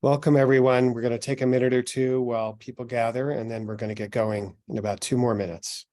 Welcome, everyone. We're going to take a minute or two while people gather, and then we're going to get going in about 2 more minutes.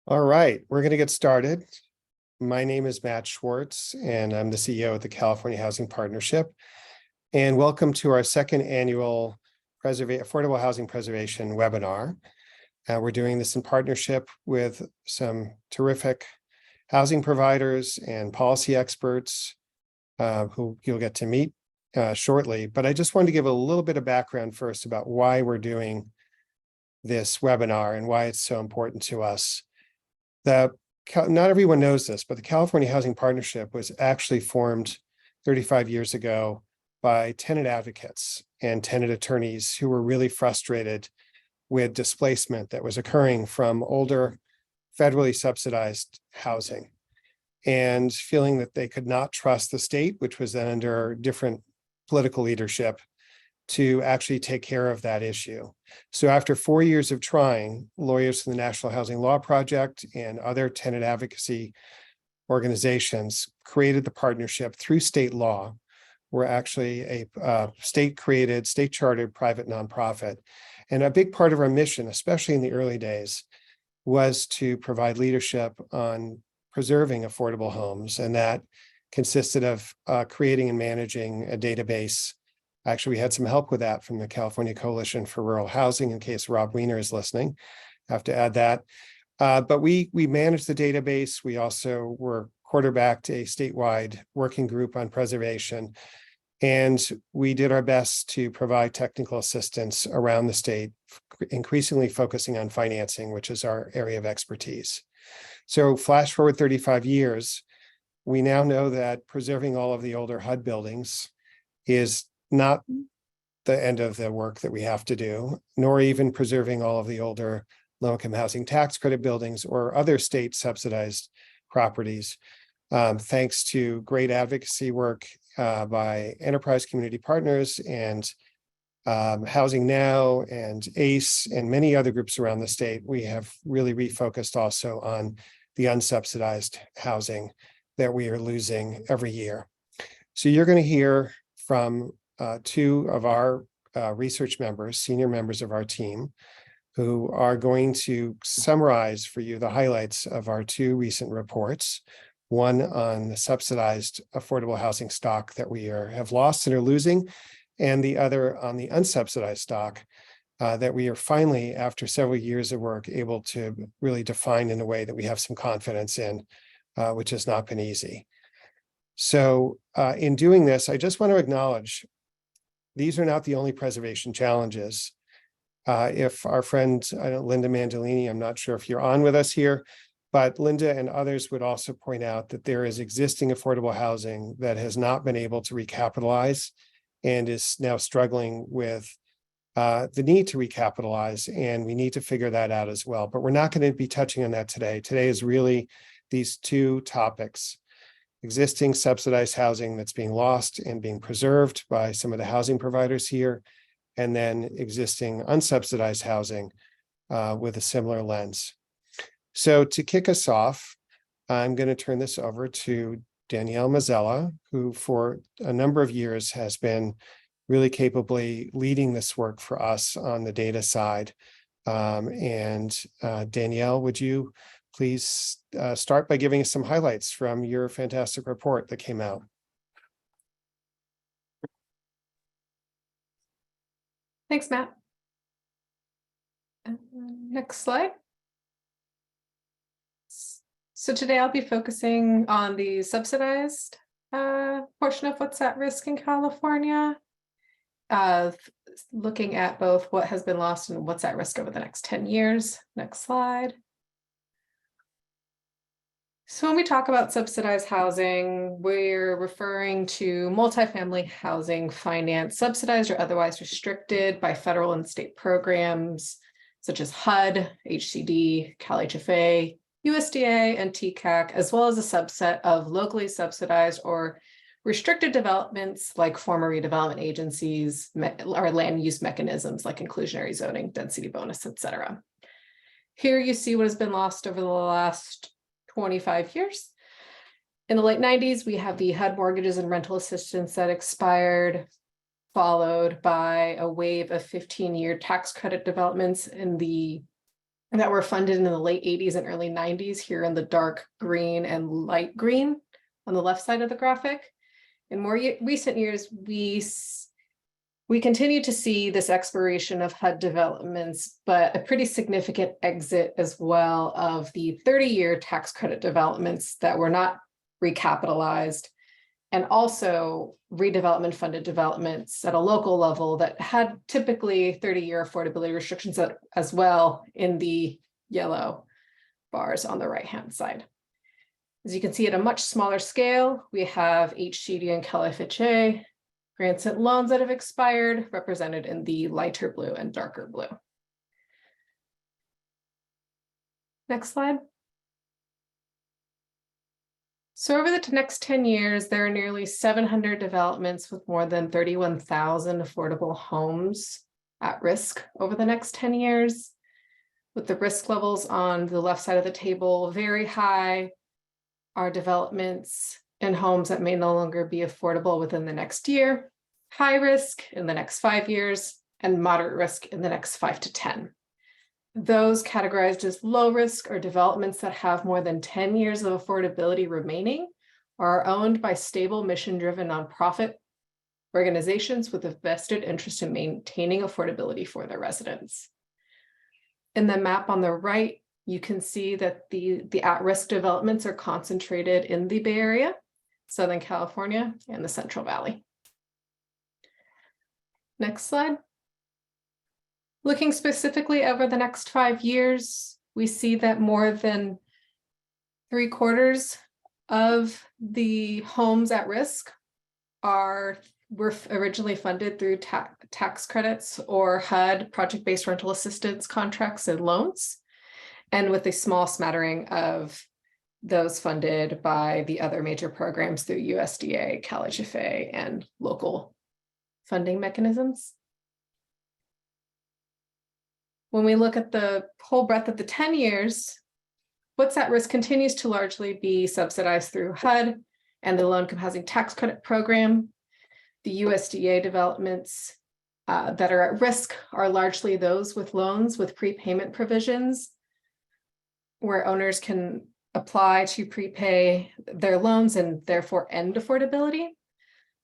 All right, we're going to get started. My name is Matt Schwartz, and I'm the CEO of the California Housing Partnership. And welcome to our second annual Affordable Housing Preservation webinar. We're doing this in partnership with some terrific housing providers and policy experts who you'll get to meet shortly. But I just wanted to give a little bit of background first about why we're doing this webinar and why it's so important to us. Not everyone knows this, but the California Housing Partnership was actually formed 35 years ago by tenant advocates and tenant attorneys who were really frustrated with displacement that was occurring from older federally subsidized housing and feeling that they could not trust the state, which was then under different political leadership, to actually take care of that issue. So after 4 years of trying, lawyers from the National Housing Law Project and other tenant advocacy organizations created the partnership through state law. We're actually a state-created, state-chartered private nonprofit. And a big part of our mission, especially in the early days, was to provide leadership on preserving affordable homes. And that consisted of creating and managing a database. Actually, we had some help with that from the California Coalition for Rural Housing, in case Rob Weiner is listening. I have to add that. But we managed the database. We also were quarterbacked a statewide working group on preservation. And we did our best to provide technical assistance around the state, increasingly focusing on financing, which is our area of expertise. So flash forward 35 years, we now know that preserving all of the older HUD buildings is not the end of the work that we have to do, nor even preserving all of the older low-income housing tax credit buildings or other state subsidized properties. Thanks to great advocacy work by enterprise community partners and Housing Now and ACE and many other groups around the state, we have really refocused also on the unsubsidized housing that we are losing every year. So you're going to hear from 2 of our research members, senior members of our team, who are going to summarize for you the highlights of our 2 recent reports, one on the subsidized affordable housing stock that we have lost and are losing, and the other on the unsubsidized stock that we are finally, after several years of work, able to really define in a way that we have some confidence in, which has not been easy. So in doing this, I just want to acknowledge these are not the only preservation challenges. If our friend Linda Mandolini, I'm not sure if you're on with us here, but Linda and others would also point out that there is existing affordable housing that has not been able to recapitalize and is now struggling with the need to recapitalize, and we need to figure that out as well. But we're not going to be touching on that today. Today is really these 2 topics. existing subsidized housing that's being lost and being preserved by some of the housing providers here, and then existing unsubsidized housing with a similar lens. So to kick us off, I'm going to turn this over to Danielle Mazzella, who for a number of years has been really capably leading this work for us on the data side. Danielle, would you please start by giving us some highlights from your fantastic report that came out? Thanks, Matt. Next slide. So today I'll be focusing on the subsidized portion of what's at risk in California, looking at both what has been lost and what's at risk over the next 10 years. Next slide. So when we talk about subsidized housing, we're referring to multifamily housing finance subsidized or otherwise restricted by federal and state programs such as HUD, HCD, CalHFA, USDA, and TCAC, as well as a subset of locally subsidized or restricted developments like former redevelopment agencies or land use mechanisms like inclusionary zoning, density bonus, etc. Here you see what has been lost over the last 25 years. In the late 90s, we have the HUD mortgages and rental assistance that expired, followed by a wave of 15-year tax credit developments that were funded in the late 80s and early 90s, here in the dark green and light green on the left side of the graphic. In more recent years, we continue to see this expiration of HUD developments, but a pretty significant exit as well of the 30-year tax credit developments that were not recapitalized, and also redevelopment funded developments at a local level that had typically 30-year affordability restrictions as well in the yellow bars on the right-hand side. As you can see, at a much smaller scale, we have HCD and CalFHA grants and loans that have expired, represented in the lighter blue and darker blue. Next slide. So over the next 10 years, there are nearly 700 developments with more than 31,000 affordable homes at risk over the next 10 years, with the risk levels on the left side of the table very high. Are developments and homes that may no longer be affordable within the next year, high risk in the next 5 years, and moderate risk in the next 5 to 10. Those categorized as low risk are developments that have more than 10 years of affordability remaining, or are owned by stable mission-driven nonprofit organizations with a vested interest in maintaining affordability for their residents. In the map on the right, you can see that the at-risk developments are concentrated in the Bay Area, Southern California, and the Central Valley. Next slide. Looking specifically over the next 5 years, we see that more than 3/4 of the homes at risk were originally funded through tax credits or HUD, project-based rental assistance contracts and loans, and with a small smattering of those funded by the other major programs through USDA, CalHFA, and local funding mechanisms. When we look at the whole breadth of the 10 years, what's at risk continues to largely be subsidized through HUD and the low-income housing tax credit program. The USDA developments that are at risk are largely those with loans with prepayment provisions, where owners can apply to prepay their loans and therefore end affordability,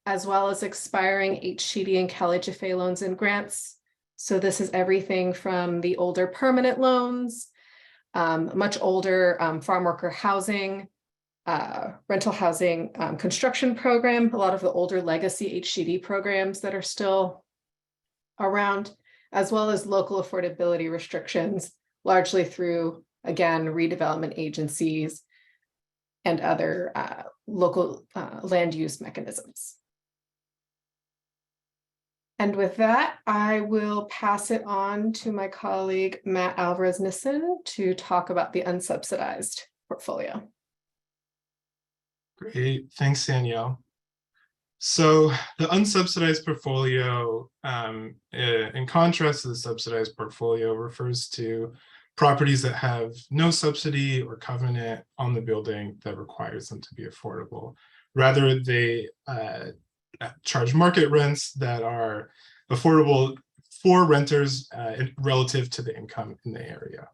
as well as expiring HCD and CalHFA loans and grants. So this is everything from the older permanent loans, much older farm worker housing, rental housing construction program, a lot of the older legacy HCD programs that are still around, as well as local affordability restrictions, largely through, again, redevelopment agencies and other local land use mechanisms. And with that, I will pass it on to my colleague, Matt Alvarez-Nissen, to talk about the unsubsidized portfolio. Great, thanks, Danielle. So the unsubsidized portfolio, in contrast to the subsidized portfolio, refers to properties that have no subsidy or covenant on the building that requires them to be affordable. Rather, they charge market rents that are affordable for renters relative to the income in the area.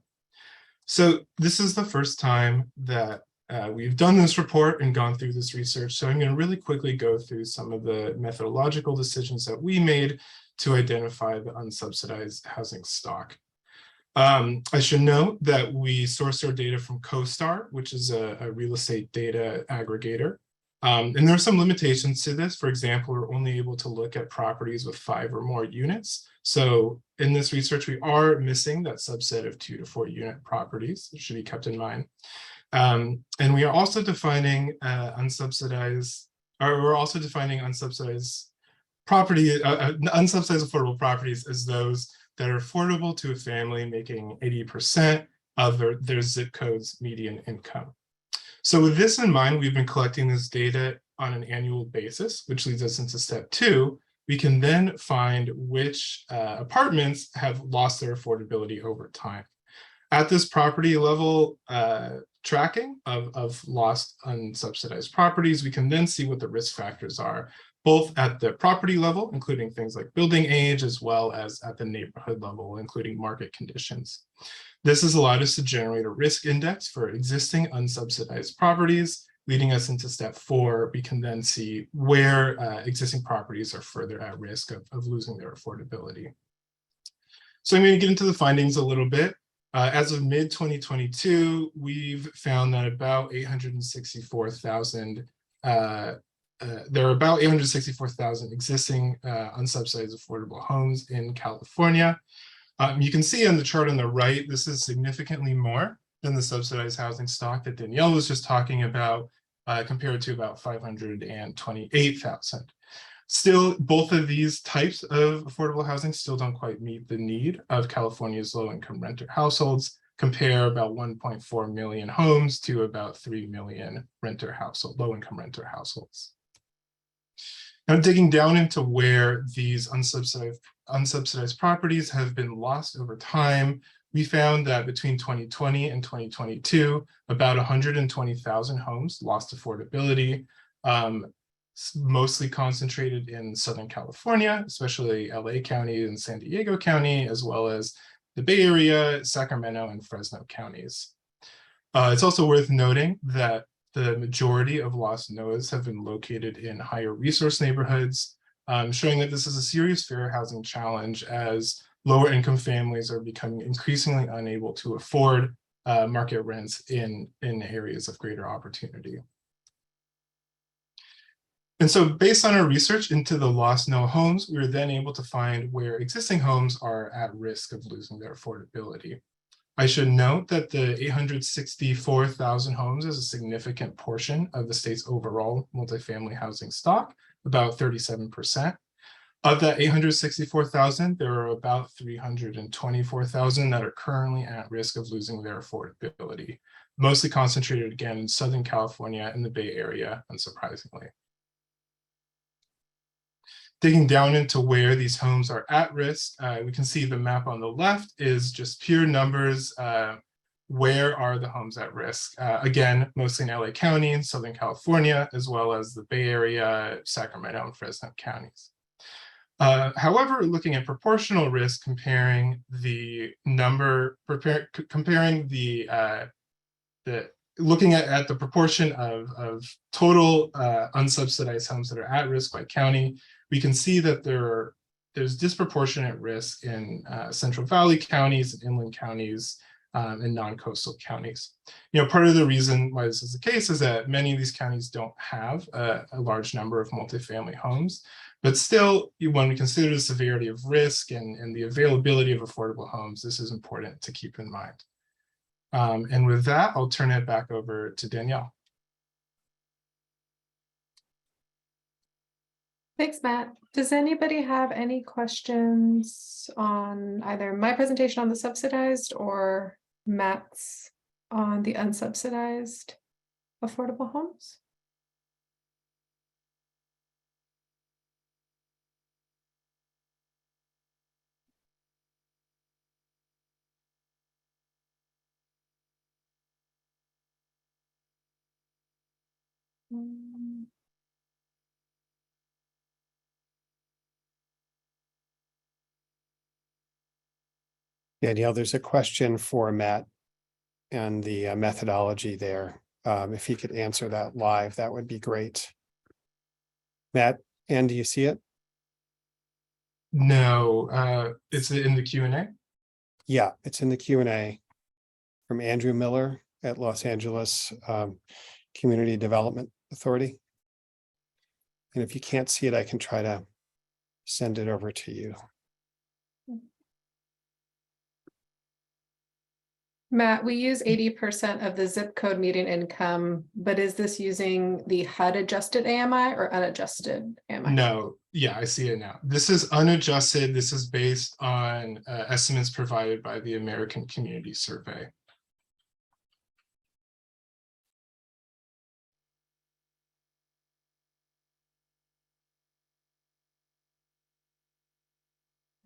So this is the first time that we've done this report and gone through this research. So I'm going to really quickly go through some of the methodological decisions that we made to identify the unsubsidized housing stock. I should note that we sourced our data from CoStar, which is a real estate data aggregator. And there are some limitations to this. For example, we're only able to look at properties with 5 or more units. So in this research, we are missing that subset of 2 to 4 unit properties. It should be kept in mind. And we are also defining unsubsidized property, unsubsidized affordable properties as those that are affordable to a family making 80% of their zip code's median income. So with this in mind, we've been collecting this data on an annual basis, which leads us into step 2. We can then find which apartments have lost their affordability over time. At this property level tracking of lost unsubsidized properties, we can then see what the risk factors are, both at the property level, including things like building age, as well as at the neighborhood level, including market conditions. This has allowed us to generate a risk index for existing unsubsidized properties, leading us into step 4. We can then see where existing properties are further at risk of losing their affordability. So I'm going to get into the findings a little bit. As of mid-2022, we've found that about 864,000 there are about 864,000 existing unsubsidized affordable homes in California. You can see on the chart on the right, this is significantly more than the subsidized housing stock that Danielle was just talking about, compared to about 528,000. Still, both of these types of affordable housing still don't quite meet the need of California's low-income renter households. Compare about 1.4 million homes to about 3 million low-income renter households. Now, digging down into where these unsubsidized properties have been lost over time, we found that between 2020 and 2022, about 120,000 homes lost affordability, mostly concentrated in Southern California, especially LA County and San Diego County, as well as the Bay Area, Sacramento, and Fresno counties. It's also worth noting that the majority of lost NOAs have been located in higher resource neighborhoods, showing that this is a serious fair housing challenge as lower income families are becoming increasingly unable to afford market rents in areas of greater opportunity. And so based on our research into the lost NOAA homes, we were then able to find where existing homes are at risk of losing their affordability. I should note that the 864,000 homes is a significant portion of the state's overall multifamily housing stock, about 37%. Of that 864,000, there are about 324,000 that are currently at risk of losing their affordability, mostly concentrated again in Southern California and the Bay Area, unsurprisingly. Digging down into where these homes are at risk, we can see the map on the left is just pure numbers. Where are the homes at risk? Again, mostly in LA County, Southern California, as well as the Bay Area, Sacramento, and Fresno counties. However, looking at proportional risk, comparing the proportion of total unsubsidized homes that are at risk by county, we can see that there's disproportionate risk in Central Valley counties, and inland counties, and non-coastal counties. Part of the reason why this is the case is that many of these counties don't have a large number of multifamily homes, but still, when we consider the severity of risk and the availability of affordable homes, this is important to keep in mind. And with that, I'll turn it back over to Danielle. Thanks, Matt. Does anybody have any questions on either my presentation on the subsidized or Matt's on the unsubsidized affordable homes? Danielle, there's a question for Matt and the methodology there. If he could answer that live, that would be great. Matt, and do you see it? No, it's in the Q&A. Yeah, it's in the Q&A from Andrew Miller at Los Angeles Community Development Authority. And if you can't see it, I can try to send it over to you. Matt, we use 80% of the zip code median income, but is this using the HUD adjusted AMI or unadjusted AMI? No, yeah, I see it now. This is unadjusted. This is based on estimates provided by the American Community Survey.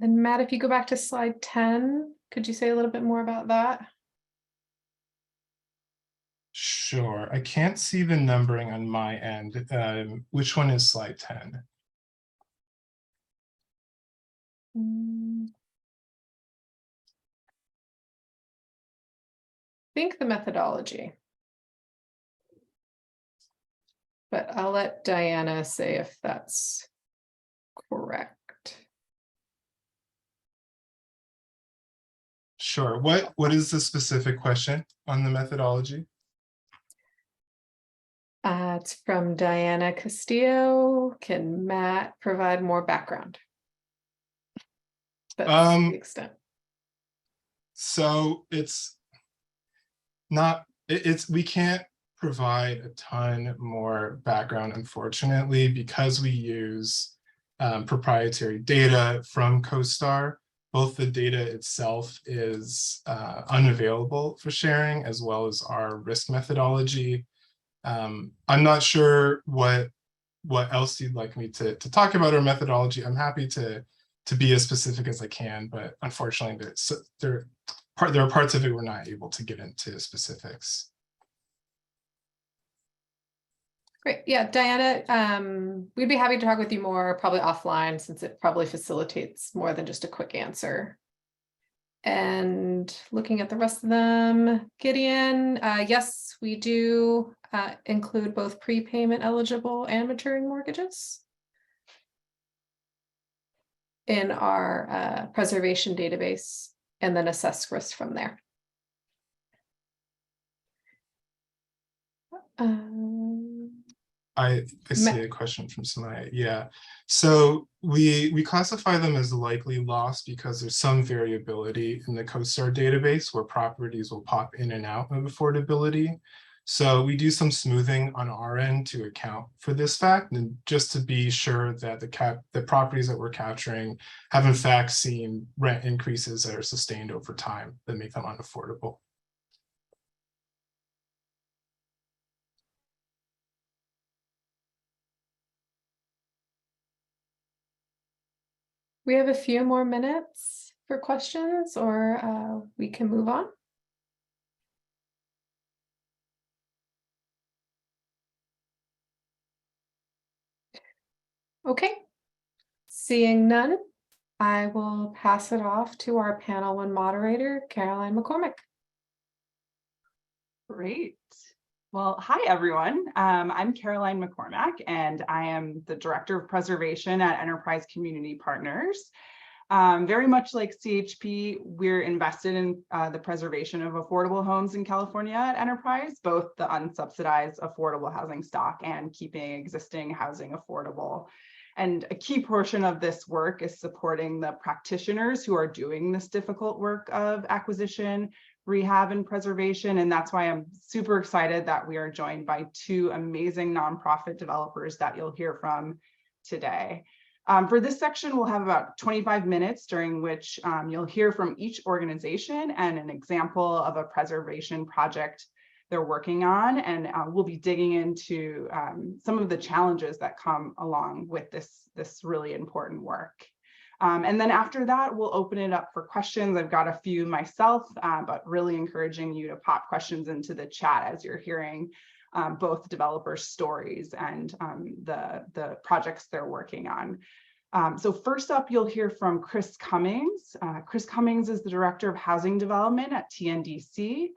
And Matt, if you go back to slide 10, could you say a little bit more about that? Sure, I can't see the numbering on my end. Which one is slide 10? I think the methodology. But I'll let Diana say if that's correct. Sure. What is the specific question on the methodology? It's from Diana Castillo. Can Matt provide more background? That's the extent. So it's not, we can't provide a ton more background, unfortunately, because we use proprietary data from CoStar. Both the data itself is unavailable for sharing, as well as our risk methodology. I'm not sure what else you'd like me to talk about our methodology. I'm happy to be as specific as I can, but unfortunately, there are parts of it we're not able to get into specifics. Great. Yeah, Diana, we'd be happy to talk with you more, probably offline, since it probably facilitates more than just a quick answer. And looking at the rest of them, Gideon, yes, we do include both prepayment eligible and maturing mortgages in our preservation database, and then assess risk from there. I see a question from Samaya. Yeah, so we classify them as likely loss because there's some variability in the CoStar database where properties will pop in and out of affordability. So we do some smoothing on our end to account for this fact, and just to be sure that the properties that we're capturing have in fact seen rent increases that are sustained over time that make them unaffordable. We have a few more minutes for questions, or we can move on. Okay, seeing none, I will pass it off to our panel one moderator, Caroline McCormick. Great. Well, hi, everyone. I'm Caroline McCormack, and I am the Director of Preservation at Enterprise Community Partners. Very much like CHP, we're invested in the preservation of affordable homes in California at Enterprise, both the unsubsidized affordable housing stock and keeping existing housing affordable. And a key portion of this work is supporting the practitioners who are doing this difficult work of acquisition, rehab, and preservation. And that's why I'm super excited that we are joined by two amazing nonprofit developers that you'll hear from today. For this section, we'll have about 25 minutes during which you'll hear from each organization and an example of a preservation project they're working on. And we'll be digging into some of the challenges that come along with this really important work. And then after that, we'll open it up for questions. I've got a few myself, but really encouraging you to pop questions into the chat as you're hearing both developers' stories and the projects they're working on. So first up, you'll hear from Chris Cummings. Chris Cummings is the Director of Housing Development at TNDC,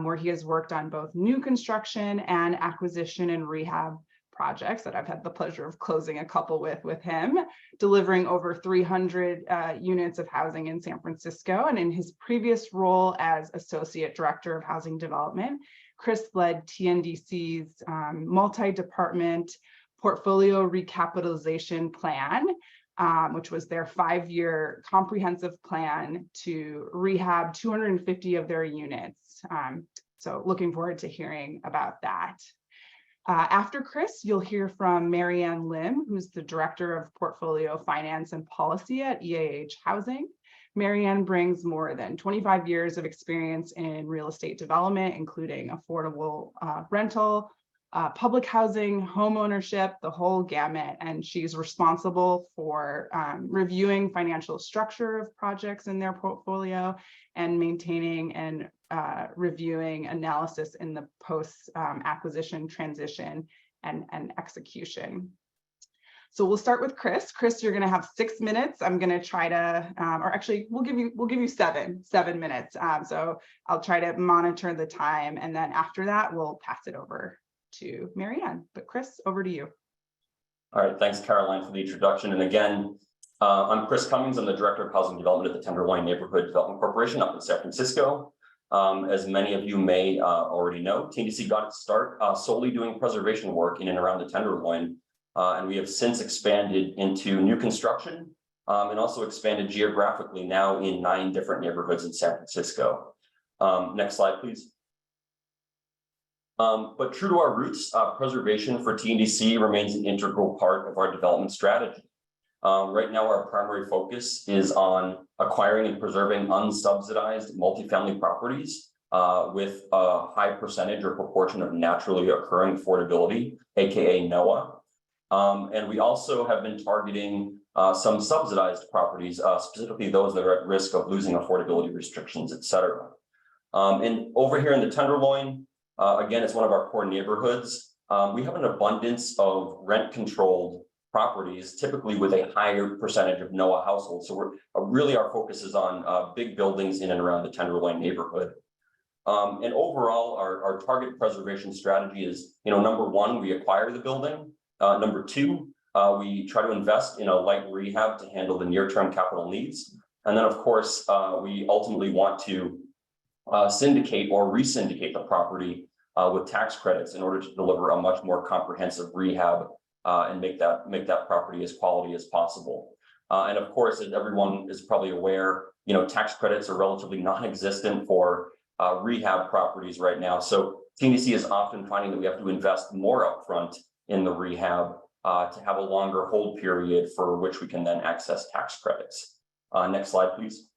where he has worked on both new construction and acquisition and rehab projects that I've had the pleasure of closing a couple with him, delivering over 300 units of housing in San Francisco. And in his previous role as Associate Director of Housing Development, Chris led TNDC's multi-department portfolio recapitalization plan, which was their 5-year comprehensive plan to rehab 250 of their units. So looking forward to hearing about that. After Chris, you'll hear from Marianne Lim, who's the Director of Portfolio Finance and Policy at EAH Housing. Marianne brings more than 25 years of experience in real estate development, including affordable rental, public housing, home ownership, the whole gamut. And she's responsible for reviewing financial structure of projects in their portfolio and maintaining and reviewing analysis in the post-acquisition transition and execution. So we'll start with Chris. Chris, you're going to have 6 minutes. I'm going to try to, or actually, we'll give you seven minutes. So I'll try to monitor the time, and then after that, we'll pass it over to Marianne. But Chris, over to you. All right, thanks, Caroline, for the introduction. And again, I'm Chris Cummings. I'm the Director of Housing Development at the Tenderloin Neighborhood Development Corporation up in San Francisco. As many of you may already know, TNDC got its start solely doing preservation work in and around the Tenderloin. And we have since expanded into new construction and also expanded geographically now in 9 different neighborhoods in San Francisco. Next slide, please. But true to our roots, preservation for TNDC remains an integral part of our development strategy. Right now, our primary focus is on acquiring and preserving unsubsidized multifamily properties with a high percentage or proportion of naturally occurring affordability, aka NOAH. And we also have been targeting some subsidized properties, specifically those that are at risk of losing affordability restrictions, et cetera. And over here in the Tenderloin, again, it's one of our core neighborhoods. We have an abundance of rent-controlled properties, typically with a higher percentage of NOAH households. So we're really, our focus is on big buildings in and around the Tenderloin neighborhood. And overall, our target preservation strategy is, number one, we acquire the building. Number two, we try to invest in a light rehab to handle the near-term capital needs. And then, of course, we ultimately want to syndicate or re-syndicate the property with tax credits in order to deliver a much more comprehensive rehab and make that property as quality as possible. And of course, as everyone is probably aware, tax credits are relatively non-existent for rehab properties right now. So TNDC is often finding that we have to invest more upfront in the rehab to have a longer hold period for which we can then access tax credits. Next slide, please.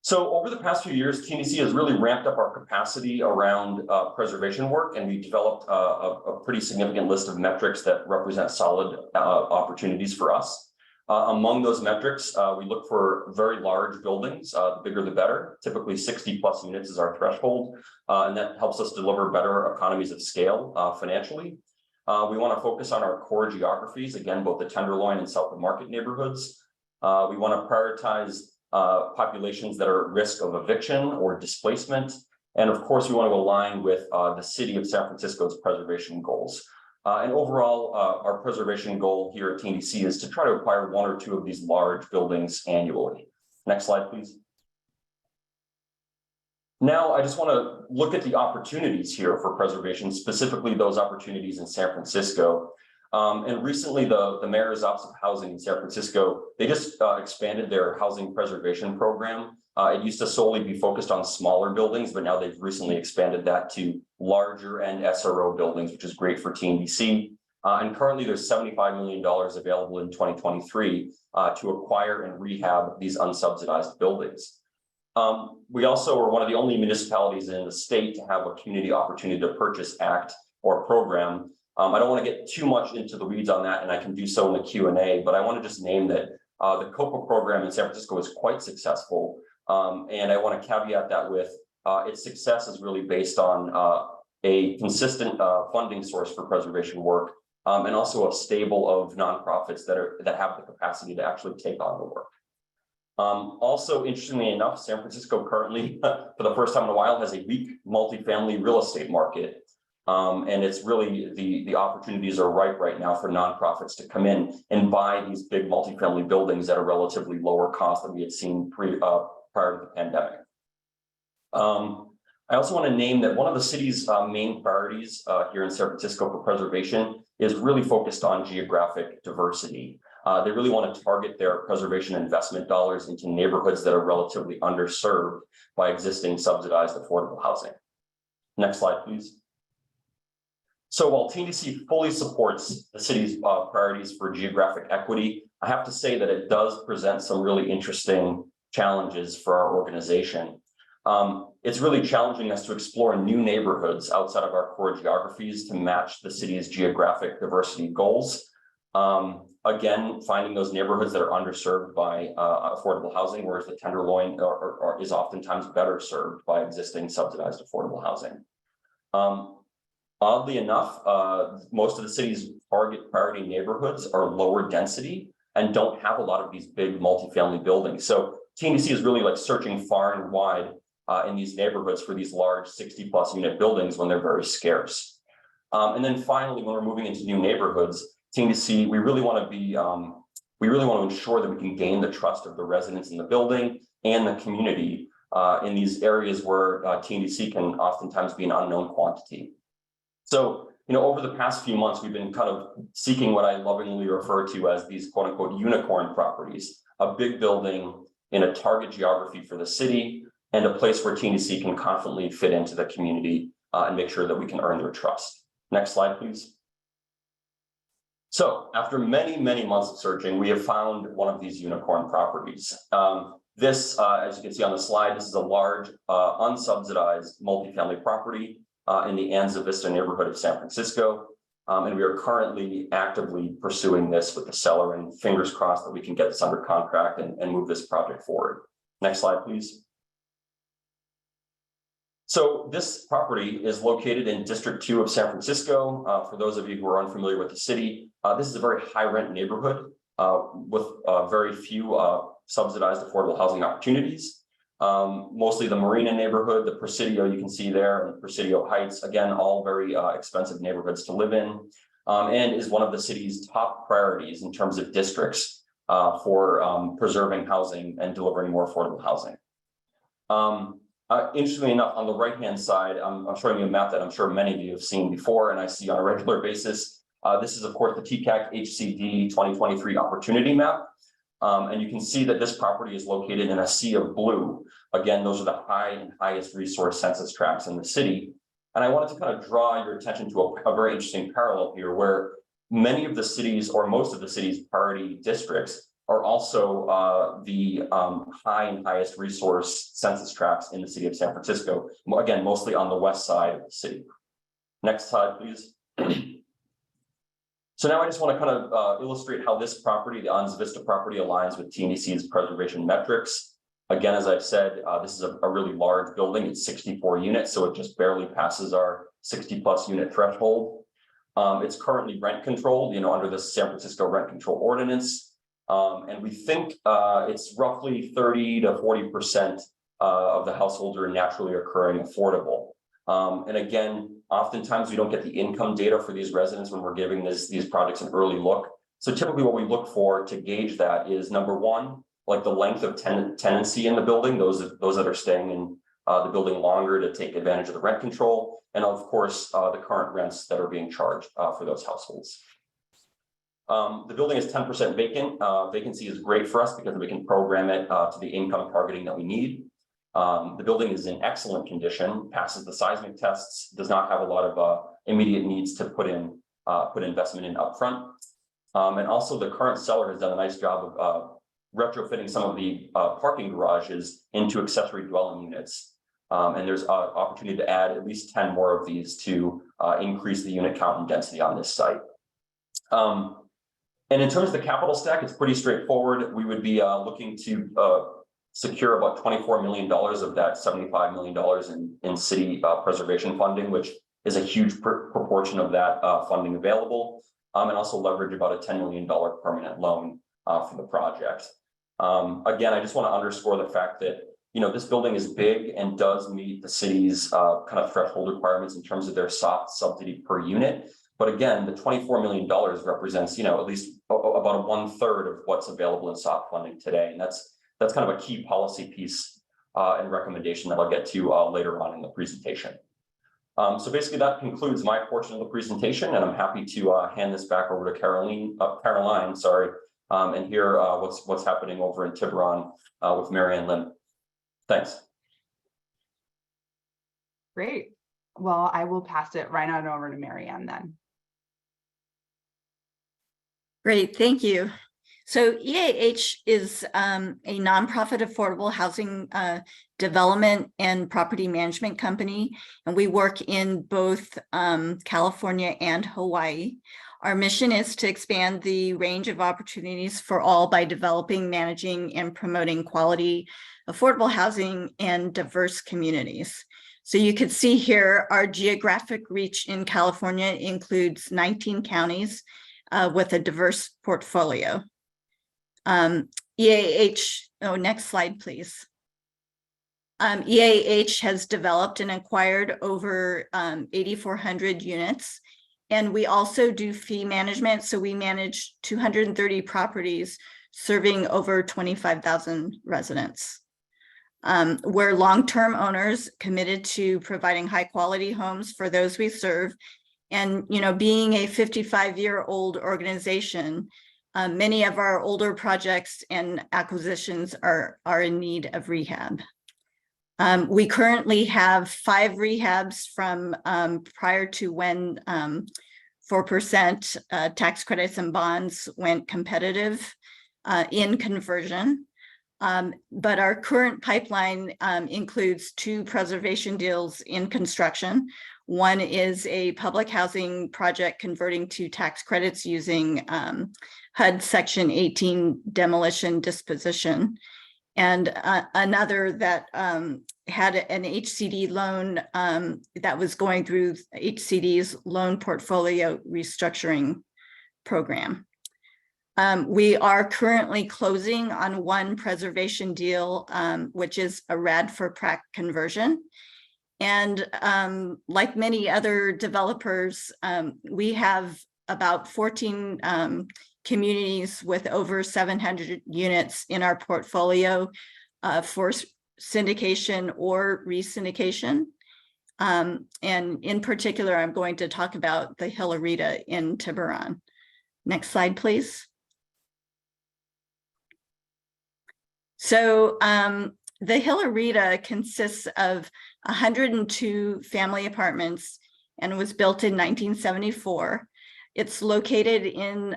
So over the past few years, TNDC has really ramped up our capacity around preservation work, and we developed a pretty significant list of metrics that represent solid opportunities for us. Among those metrics, we look for very large buildings, the bigger the better. Typically 60 plus units is our threshold, and that helps us deliver better economies of scale financially. We want to focus on our core geographies, again, both the Tenderloin and South of Market neighborhoods. We want to prioritize populations that are at risk of eviction or displacement. And of course, we want to align with the city of San Francisco's preservation goals. And overall, our preservation goal here at TNDC is to try to acquire 1 or 2 of these large buildings annually. Next slide, please. Now, I just want to look at the opportunities here for preservation, specifically those opportunities in San Francisco. And recently, the Mayor's Office of Housing in San Francisco, they just expanded their housing preservation program. It used to solely be focused on smaller buildings, but now they've recently expanded that to larger and SRO buildings, which is great for TNDC. And currently, there's $75 million available in 2023 to acquire and rehab these unsubsidized buildings. We also are one of the only municipalities in the state to have a Community Opportunity to Purchase Act or program. I don't want to get too much into the weeds on that, and I can do so in the Q&A, but I want to just name that the COPA program in San Francisco is quite successful. And I want to caveat that with its success is really based on a consistent funding source for preservation work, and also a stable of nonprofits that have the capacity to actually take on the work. Also, interestingly enough, San Francisco currently, for the first time in a while, has a weak multifamily real estate market. And it's really the opportunities are ripe right now for nonprofits to come in and buy these big multifamily buildings at a relatively lower cost than we had seen prior to the pandemic. I also want to name that one of the city's main priorities here in San Francisco for preservation is really focused on geographic diversity. They really want to target their preservation investment dollars into neighborhoods that are relatively underserved by existing subsidized affordable housing. Next slide, please. So while TNDC fully supports the city's priorities for geographic equity, I have to say that it does present some really interesting challenges for our organization. It's really challenging us to explore new neighborhoods outside of our core geographies to match the city's geographic diversity goals. Again, finding those neighborhoods that are underserved by affordable housing, whereas the Tenderloin is oftentimes better served by existing subsidized affordable housing. Oddly enough, most of the city's target priority neighborhoods are lower density and don't have a lot of these big multifamily buildings. So TNDC is really like searching far and wide in these neighborhoods for these large 60+ unit buildings when they're very scarce. And then finally, when we're moving into new neighborhoods, TNDC, we really want to ensure that we can gain the trust of the residents in the building and the community in these areas where TNDC can oftentimes be an unknown quantity. So, over the past few months, we've been kind of seeking what I lovingly refer to as these quote unquote unicorn properties, a big building in a target geography for the city and a place where TNDC can confidently fit into the community and make sure that we can earn their trust. Next slide, please. So after many, many months of searching, we have found one of these unicorn properties. This, as you can see on the slide, this is a large unsubsidized multifamily property in the Anza Vista neighborhood of San Francisco. And we are currently actively pursuing this with the seller, and fingers crossed that we can get this under contract and move this project forward. Next slide, please. So this property is located in District 2 of San Francisco. For those of you who are unfamiliar with the city, this is a very high rent neighborhood with very few subsidized affordable housing opportunities. Mostly the Marina neighborhood, the Presidio you can see there, and Presidio Heights, again, all very expensive neighborhoods to live in, and is one of the city's top priorities in terms of districts for preserving housing and delivering more affordable housing. Interestingly enough, on the right-hand side, I'm showing you a map that I'm sure many of you have seen before and I see on a regular basis. This is, of course, the TCAC HCD 2023 opportunity map. And you can see that this property is located in a sea of blue. Again, those are the high and highest resource census tracts in the city. And I wanted to kind of draw your attention to a very interesting parallel here, where many of the cities, or most of the city's priority districts, are also the high and highest resource census tracts in the city of San Francisco. Again, mostly on the west side of the city. Next slide, please. So now I just want to kind of illustrate how this property, the Anza Vista property, aligns with TNDC's preservation metrics. Again, as I've said, this is a really large building. It's 64 units, so it just barely passes our 60+ unit threshold. It's currently rent controlled, under the San Francisco rent control ordinance. And we think it's roughly 30 to 40% of the households are naturally occurring affordable. And again, oftentimes we don't get the income data for these residents when we're giving these projects an early look. So typically what we look for to gauge that is, number one, like the length of tenancy in the building, those that are staying in the building longer to take advantage of the rent control, and of course, the current rents that are being charged for those households. The building is 10% vacant. Vacancy is great for us because we can program it to the income targeting that we need. The building is in excellent condition, passes the seismic tests, does not have a lot of immediate needs to put investment in upfront. And also the current seller has done a nice job of retrofitting some of the parking garages into accessory dwelling units. And there's an opportunity to add at least 10 more of these to increase the unit count and density on this site. And in terms of the capital stack, it's pretty straightforward. We would be looking to secure about $24 million of that $75 million in city preservation funding, which is a huge proportion of that funding available, and also leverage about a $10 million permanent loan for the project. Again, I just want to underscore the fact that, you know, this building is big and does meet the city's kind of threshold requirements in terms of their soft subsidy per unit. But again, the $24 million represents, you know, at least about 1/3 of what's available in soft funding today. And that's kind of a key policy piece and recommendation that I'll get to later on in the presentation. So basically that concludes my portion of the presentation, and I'm happy to hand this back over to Caroline, sorry, and hear what's happening over in Tiburon with Mary Ann Lim. Thanks. Great. Well, I will pass it right on over to Mary Ann then. Great, thank you. So EAH is a nonprofit affordable housing development and property management company, and we work in both California and Hawaii. Our mission is to expand the range of opportunities for all by developing, managing, and promoting quality, affordable housing and diverse communities. So you can see here, our geographic reach in California includes 19 counties with a diverse portfolio. EAH, next slide, please. EAH has developed and acquired over 8,400 units. And we also do fee management. So we manage 230 properties serving over 25,000 residents. We're long-term owners committed to providing high quality homes for those we serve. And, you know, being a 55-year-old organization, many of our older projects and acquisitions are in need of rehab. We currently have 5 rehabs from prior to when 4% tax credits and bonds went competitive in conversion. But our current pipeline includes 2 preservation deals in construction. One is a public housing project converting to tax credits using HUD Section 18 demolition disposition. And another that had an HCD loan that was going through HCD's loan portfolio restructuring program. We are currently closing on 1 preservation deal, which is a RAD for PRAC conversion. And like many other developers, we have about 14 communities with over 700 units in our portfolio for syndication or re-syndication. And in particular, I'm going to talk about the Hilarita in Tiburon. Next slide, please. So the Hilarita consists of 102 family apartments and was built in 1974. It's located in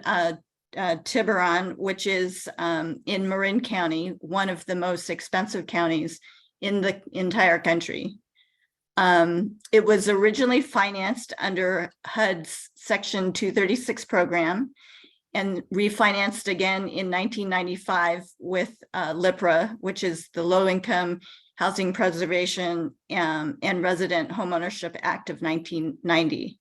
Tiburon, which is in Marin County, one of the most expensive counties in the entire country. It was originally financed under HUD's Section 236 program and refinanced again in 1995 with LIPRA, which is the Low Income Housing Preservation and Resident Homeownership Act of 1990.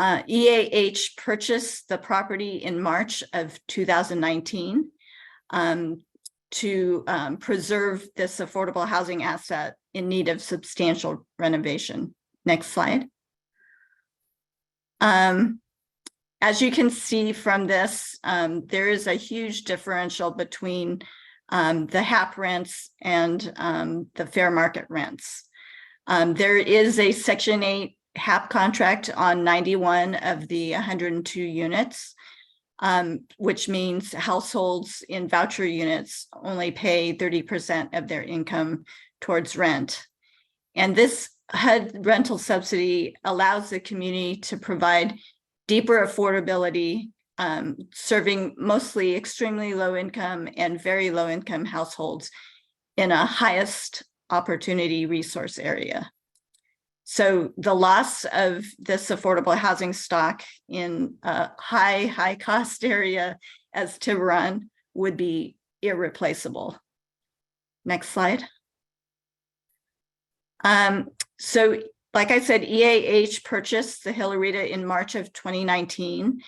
EAH purchased the property in March of 2019 to preserve this affordable housing asset in need of substantial renovation. Next slide. As you can see from this, there is a huge differential between the HAP rents and the fair market rents. There is a Section 8 HAP contract on 91 of the 102 units, which means households in voucher units only pay 30% of their income towards rent. And this HUD rental subsidy allows the community to provide deeper affordability, serving mostly extremely low income and very low income households in a highest opportunity resource area. So the loss of this affordable housing stock in a high cost area as Tiburon would be irreplaceable. Next slide. So like I said, EAH purchased the Hillarita in March of 2019,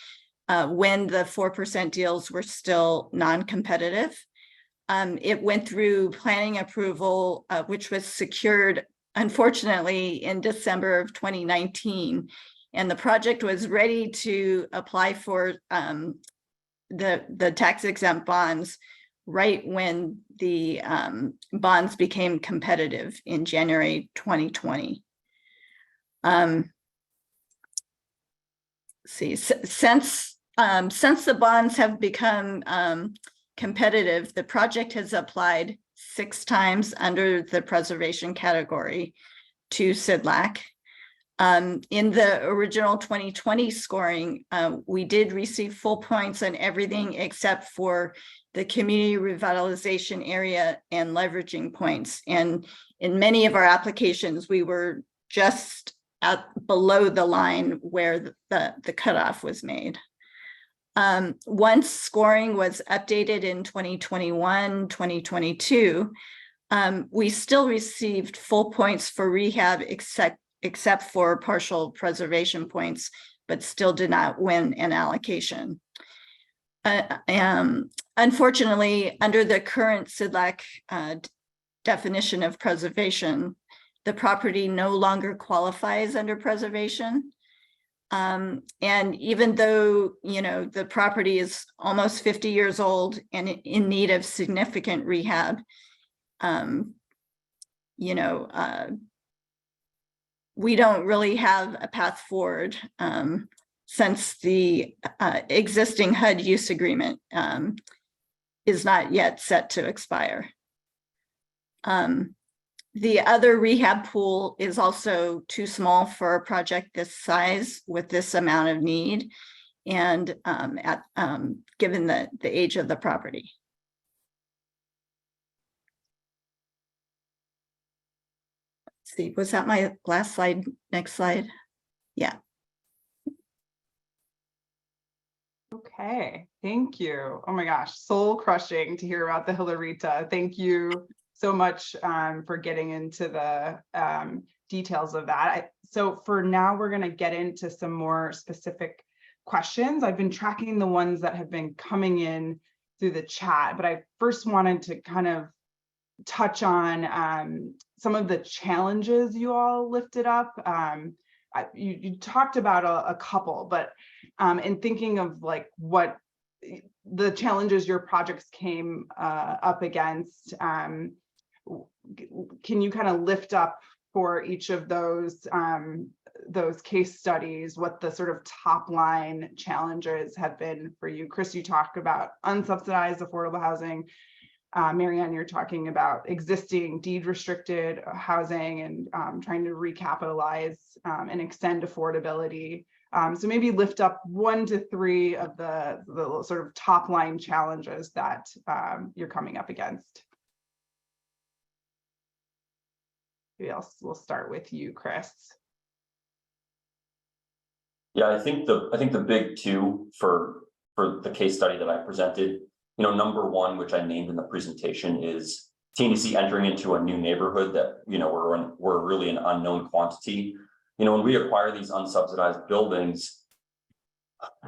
when the 4% deals were still non-competitive. It went through planning approval, which was secured, unfortunately, in December of 2019. And the project was ready to apply for the tax exempt bonds right when the bonds became competitive in January 2020. Since the bonds have become competitive, the project has applied 6 times under the preservation category to CIDLAC. In the original 2020 scoring, we did receive full points on everything except for the community revitalization area and leveraging points. And in many of our applications, we were just below the line where the cutoff was made. Once scoring was updated in 2021, 2022, we still received full points for rehab except for partial preservation points, but still did not win an allocation. Unfortunately, under the current CIDLAC definition of preservation, the property no longer qualifies under preservation. And even though, the property is almost 50 years old and in need of significant rehab, we don't really have a path forward since the existing HUD use agreement is not yet set to expire. The other rehab pool is also too small for a project this size with this amount of need, and given the age of the property. Let's see, was that my last slide? Next slide. Yeah. Okay, thank you. Oh my gosh, soul crushing to hear about the Hillarita. Thank you so much for getting into the details of that. So for now, we're going to get into some more specific questions. I've been tracking the ones that have been coming in through the chat, but I first wanted to kind of touch on some of the challenges you all lifted up. You talked about a couple, but in thinking of like what the challenges your projects came up against, can you kind of lift up for each of those case studies what the sort of top line challenges have been for you? Chris, you talked about unsubsidized affordable housing. Marianne, you're talking about existing deed restricted housing and trying to recapitalize and extend affordability. So maybe lift up 1 to 3 of the sort of top line challenges that you're coming up against. Maybe we'll start with you, Chris. Yeah, I think the big 2 for the case study that I presented, number 1, which I named in the presentation, is TNDC entering into a new neighborhood that, we're really an unknown quantity. When we acquire these unsubsidized buildings,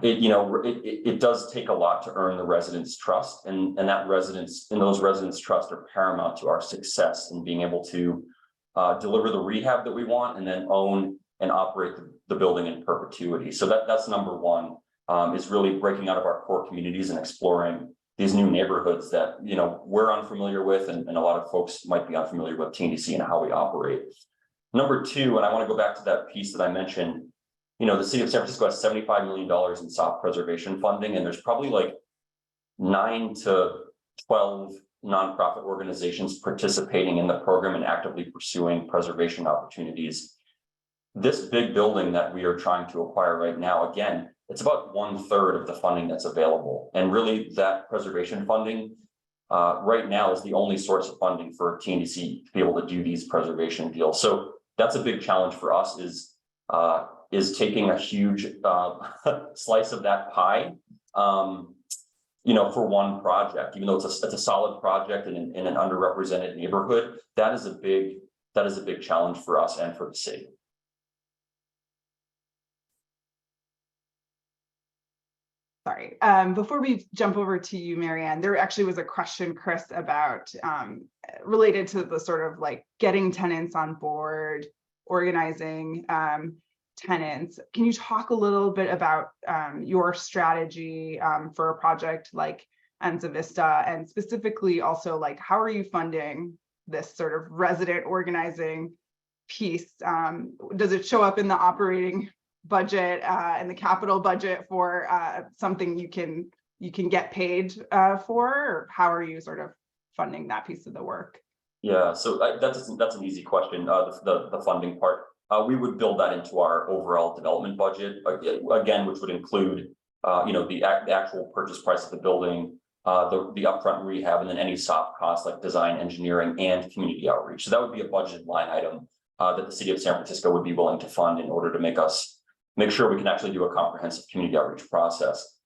it does take a lot to earn the residents' trust, and those residents' trust are paramount to our success in being able to deliver the rehab that we want and then own and operate the building in perpetuity. So that's number 1, is really breaking out of our core communities and exploring these new neighborhoods that we're unfamiliar with, and a lot of folks might be unfamiliar with TNDC and how we operate. Number 2, and I want to go back to that piece that I mentioned, the city of San Francisco has $75 million in soft preservation funding, and there's probably like 9 to 12 nonprofit organizations participating in the program and actively pursuing preservation opportunities. This big building that we are trying to acquire right now, again, it's about 1/3 of the funding that's available. And really that preservation funding right now is the only source of funding for TNDC to be able to do these preservation deals. So that's a big challenge for us, is taking a huge slice of that pie, for one project, even though it's a solid project in an underrepresented neighborhood. That is a big challenge for us and for the city. Sorry, before we jump over to you, Marianne, there actually was a question, Chris, about related to the sort of like getting tenants on board, organizing tenants. Can you talk a little bit about your strategy for a project like Anza Vista, and specifically also like how are you funding this sort of resident organizing piece? Does it show up in the operating budget and the capital budget for something you can get paid for, or how are you sort of funding that piece of the work? Yeah, so that's an easy question. The funding part, we would build that into our overall development budget again, which would include the actual purchase price of the building, the upfront rehab, and then any soft costs like design, engineering, and community outreach. So that would be a budgeted line item that the city of San Francisco would be willing to fund in order to make sure we can actually do a comprehensive community outreach process.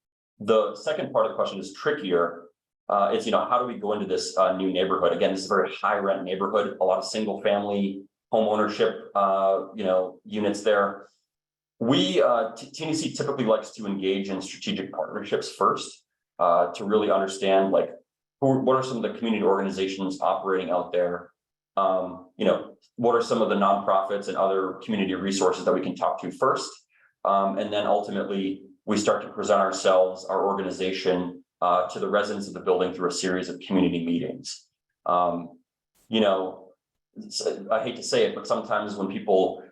The second part of the question is trickier. It's how do we go into this new neighborhood? Again, this is a very high rent neighborhood, a lot of single family home ownership units there. We TNDC typically likes to engage in strategic partnerships first to really understand like what are some of the community organizations operating out there. What are some of the nonprofits and other community resources that we can talk to first. And then ultimately, we start to present ourselves, our organization, to the residents of the building through a series of community meetings. I hate to say it, but sometimes when people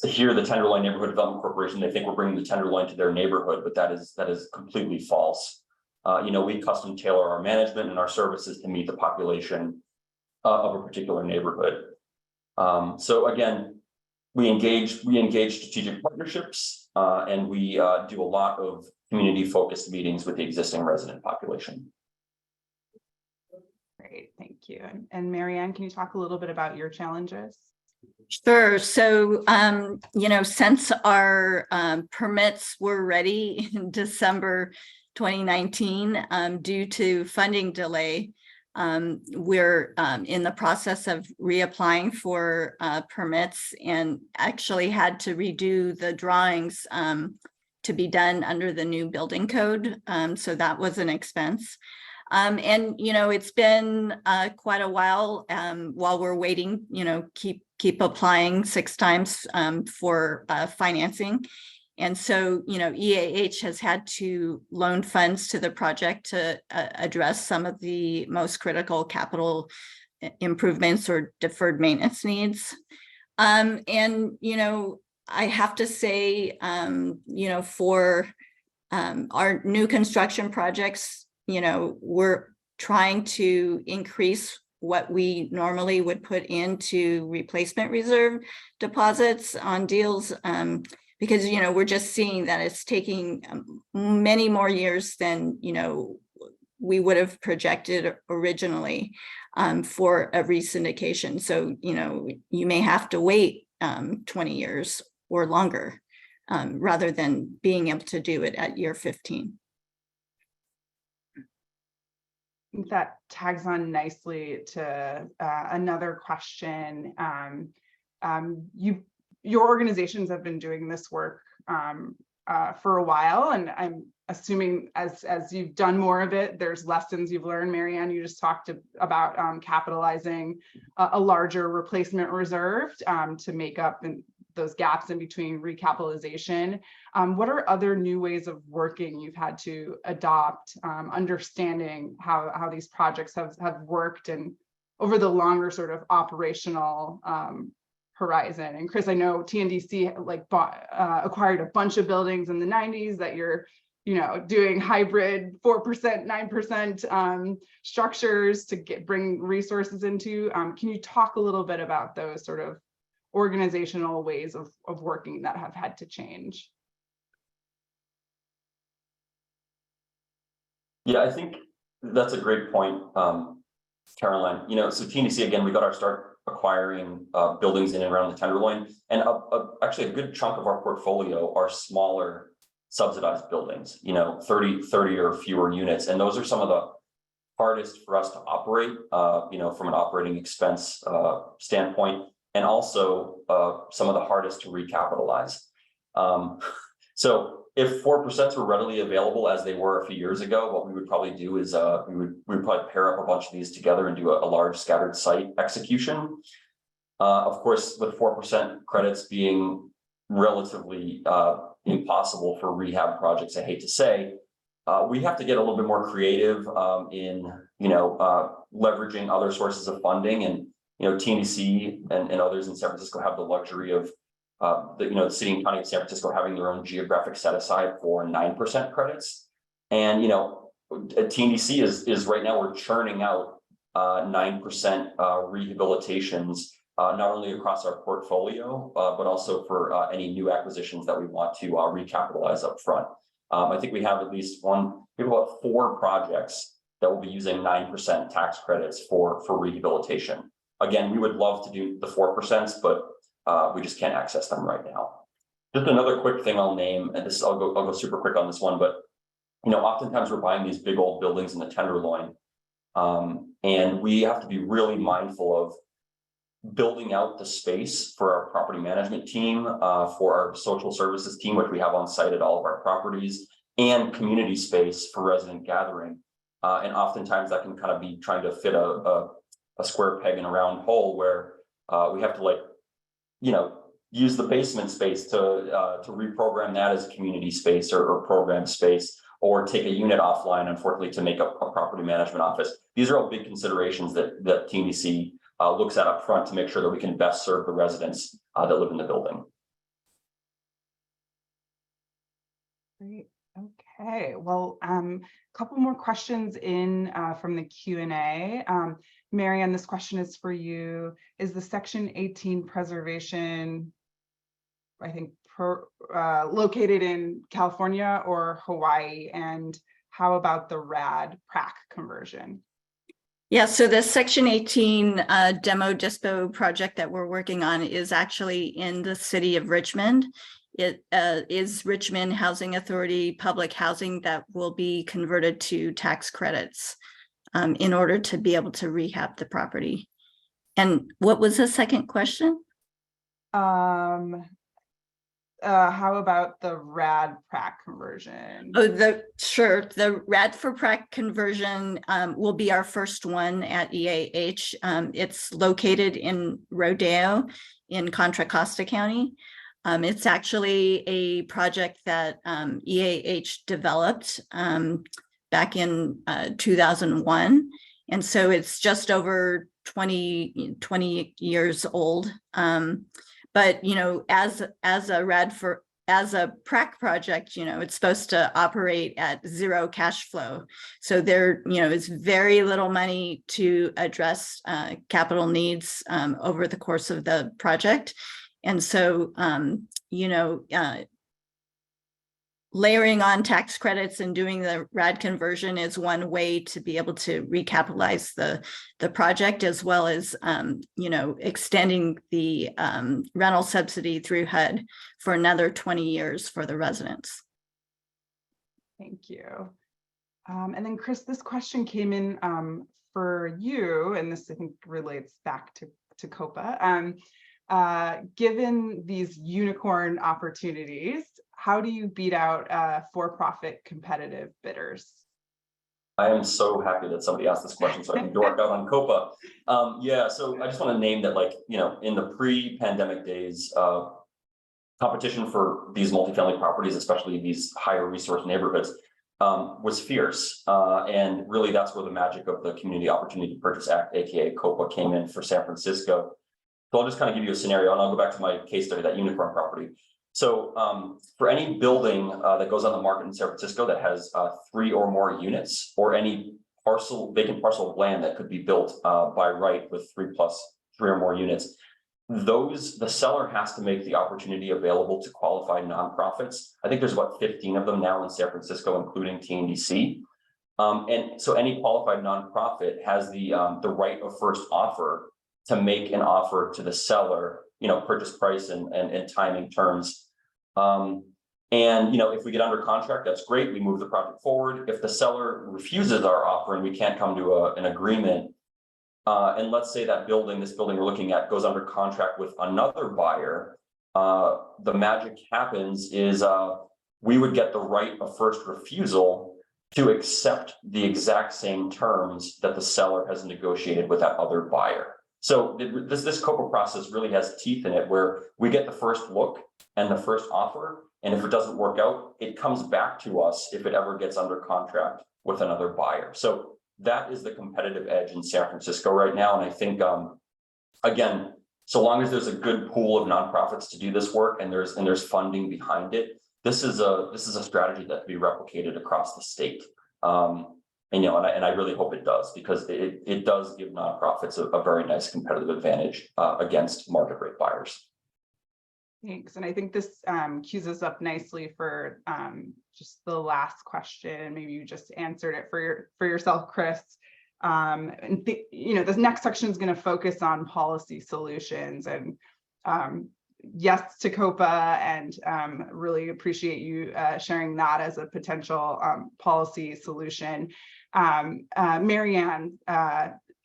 hear the Tenderloin Neighborhood Development Corporation, they think we're bringing the Tenderloin to their neighborhood, but that is completely false. We custom tailor our management and our services to meet the population of a particular neighborhood. So again, we engage strategic partnerships, and we do a lot of community-focused meetings with the existing resident population. Great, thank you. And Marianne, can you talk a little bit about your challenges? Sure. So, since our permits were ready in December 2019, due to funding delay, we're in the process of reapplying for permits, and actually had to redo the drawings to be done under the new building code. So that was an expense. And it's been quite a while while we're waiting, keep applying 6 times for financing. And so, EAH has had to loan funds to the project to address some of the most critical capital improvements or deferred maintenance needs. I have to say, for our new construction projects, we're trying to increase what we normally would put into replacement reserve deposits on deals, because we're just seeing that it's taking many more years than we would have projected originally for a resyndication. So you may have to wait 20 years or longer rather than being able to do it at year 15. That tags on nicely to another question. Your organizations have been doing this work for a while, and I'm assuming as you've done more of it, there's lessons you've learned. Marianne, you just talked about capitalizing a larger replacement reserve to make up those gaps in between recapitalization. What are other new ways of working you've had to adopt, understanding how these projects have worked and over the longer sort of operational horizon? And Chris, I know TNDC acquired a bunch of buildings in the 90s that you're doing hybrid 4%, 9% structures to bring resources into. Can you talk a little bit about those sort of organizational ways of working that have had to change? Yeah, I think that's a great point, Caroline. So TNDC, again, we got our start acquiring buildings in and around the Tenderloin, and actually a good chunk of our portfolio are smaller subsidized buildings, 30 or fewer units, and those are some of the hardest for us to operate, from an operating expense standpoint, and also some of the hardest to recapitalize. So if 4% were readily available as they were a few years ago, what we would probably do is we would probably pair up a bunch of these together and do a large scattered site execution. Of course, with 4% credits being relatively impossible for rehab projects, I hate to say, we have to get a little bit more creative in leveraging other sources of funding. And TNDC and others in San Francisco have the luxury of the city and county of San Francisco having their own geographic set aside for 9% credits. And TNDC is right now we're churning out 9% rehabilitations, not only across our portfolio, but also for any new acquisitions that we want to recapitalize up front. I think we have at least we have about 4 projects that will be using 9% tax credits for rehabilitation. Again, we would love to do the 4%, but we just can't access them right now. Just another quick thing I'll name, and this I'll go super quick on this one, but oftentimes we're buying these big old buildings in the Tenderloin, and we have to be really mindful of building out the space for our property management team, for our social services team, which we have on site at all of our properties, and community space for resident gathering. And oftentimes that can kind of be trying to fit a square peg in a round hole where we have to use the basement space to reprogram that as community space or program space, or take a unit offline, unfortunately, to make up a property management office. These are all big considerations that TNDC looks at up front to make sure that we can best serve the residents that live in the building. Great. Okay. Well, a couple more questions in from the Q&A. Marianne, this question is for you. Is the Section 18 preservation, I think, located in California or Hawaii? And how about the RAD-PRAC conversion? Yeah, so the Section 18 demo dispo project that we're working on is actually in the city of Richmond. It is Richmond Housing Authority public housing that will be converted to tax credits in order to be able to rehab the property. And what was the second question? How about the RAD-PRAC conversion? Oh, sure. The RAD-PRAC conversion will be our first one at EAH. It's located in Rodeo in Contra Costa County. It's actually a project that EAH developed back in 2001. And so it's just over 20 years old. But, as a PRAC project, it's supposed to operate at zero cash flow. So there, is very little money to address capital needs over the course of the project. And so, layering on tax credits and doing the RAD conversion is one way to be able to recapitalize the project, as well as, extending the rental subsidy through HUD for another 20 years for the residents. Thank you. And then Chris, this question came in for you, and this I think relates back to COPA. Given these unicorn opportunities, how do you beat out for-profit competitive bidders? I am so happy that somebody asked this question so I can dork out on COPA. Yeah, so I just want to name that, in the pre-pandemic days, competition for these multifamily properties, especially these higher resource neighborhoods, was fierce. And really that's where the magic of the Community Opportunity Purchase Act, aka COPA, came in for San Francisco. So I'll just kind of give you a scenario, and I'll go back to my case study, that unicorn property. So for any building that goes on the market in San Francisco that has 3 or more units, or any vacant parcel of land that could be built by right with 3 or more units, the seller has to make the opportunity available to qualified nonprofits. I think there's about 15 of them now in San Francisco, including TNDC. And so any qualified nonprofit has the right of first offer to make an offer to the seller, purchase price and timing terms. And if we get under contract, that's great. We move the project forward. If the seller refuses our offer and we can't come to an agreement, and let's say that this building we're looking at goes under contract with another buyer, the magic happens is we would get the right of first refusal to accept the exact same terms that the seller has negotiated with that other buyer. So this COPA process really has teeth in it, where we get the first look and the first offer. And if it doesn't work out, it comes back to us if it ever gets under contract with another buyer. So that is the competitive edge in San Francisco right now. And I think, again, so long as there's a good pool of nonprofits to do this work and there's funding behind it, this is a strategy that can be replicated across the state. And I really hope it does, because it does give nonprofits a very nice competitive advantage against market rate buyers. Thanks. And I think this cues us up nicely for just the last question. Maybe you just answered it for yourself, Chris. This next section is going to focus on policy solutions, and yes to COPA, and really appreciate you sharing that as a potential policy solution. Marianne,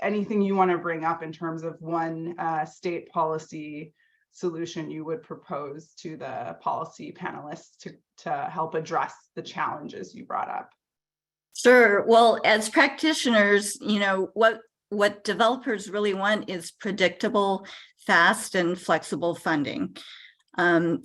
anything you want to bring up in terms of one state policy solution you would propose to the policy panelists to help address the challenges you brought up? Sure. Well, as practitioners, what developers really want is predictable, fast, and flexible funding. I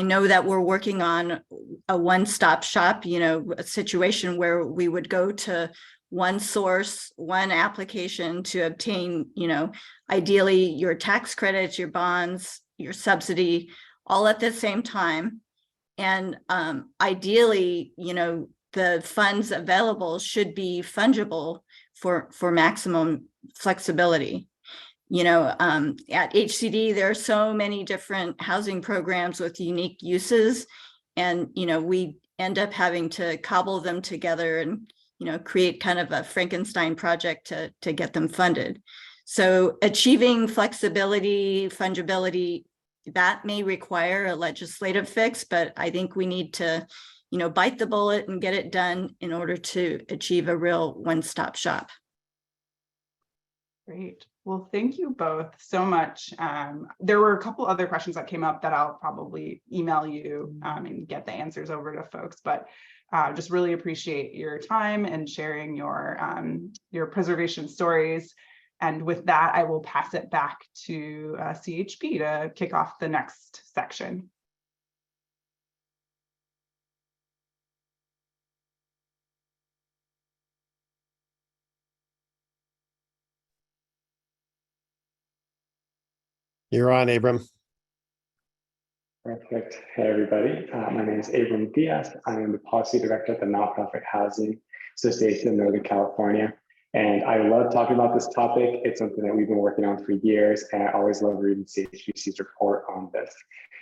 know that we're working on a one-stop shop, a situation where we would go to one source, one application to obtain, ideally your tax credits, your bonds, your subsidy, all at the same time. And ideally, the funds available should be fungible for maximum flexibility. At HCD, there are so many different housing programs with unique uses, and, we end up having to cobble them together and, create kind of a Frankenstein project to get them funded. So achieving flexibility, fungibility, that may require a legislative fix, but I think we need to, bite the bullet and get it done in order to achieve a real one-stop shop. Great. Well, thank you both so much. There were a couple other questions that came up that I'll probably email you and get the answers over to folks, but just really appreciate your time and sharing your preservation stories. And with that, I will pass it back to CHP to kick off the next section. You're on, Abram. Perfect. Hey, everybody. My name is Abram Diaz. I am the policy director at the Nonprofit Housing Association of Northern California. And I love talking about this topic. It's something that we've been working on for years, and I always love reading CHPC's report on this.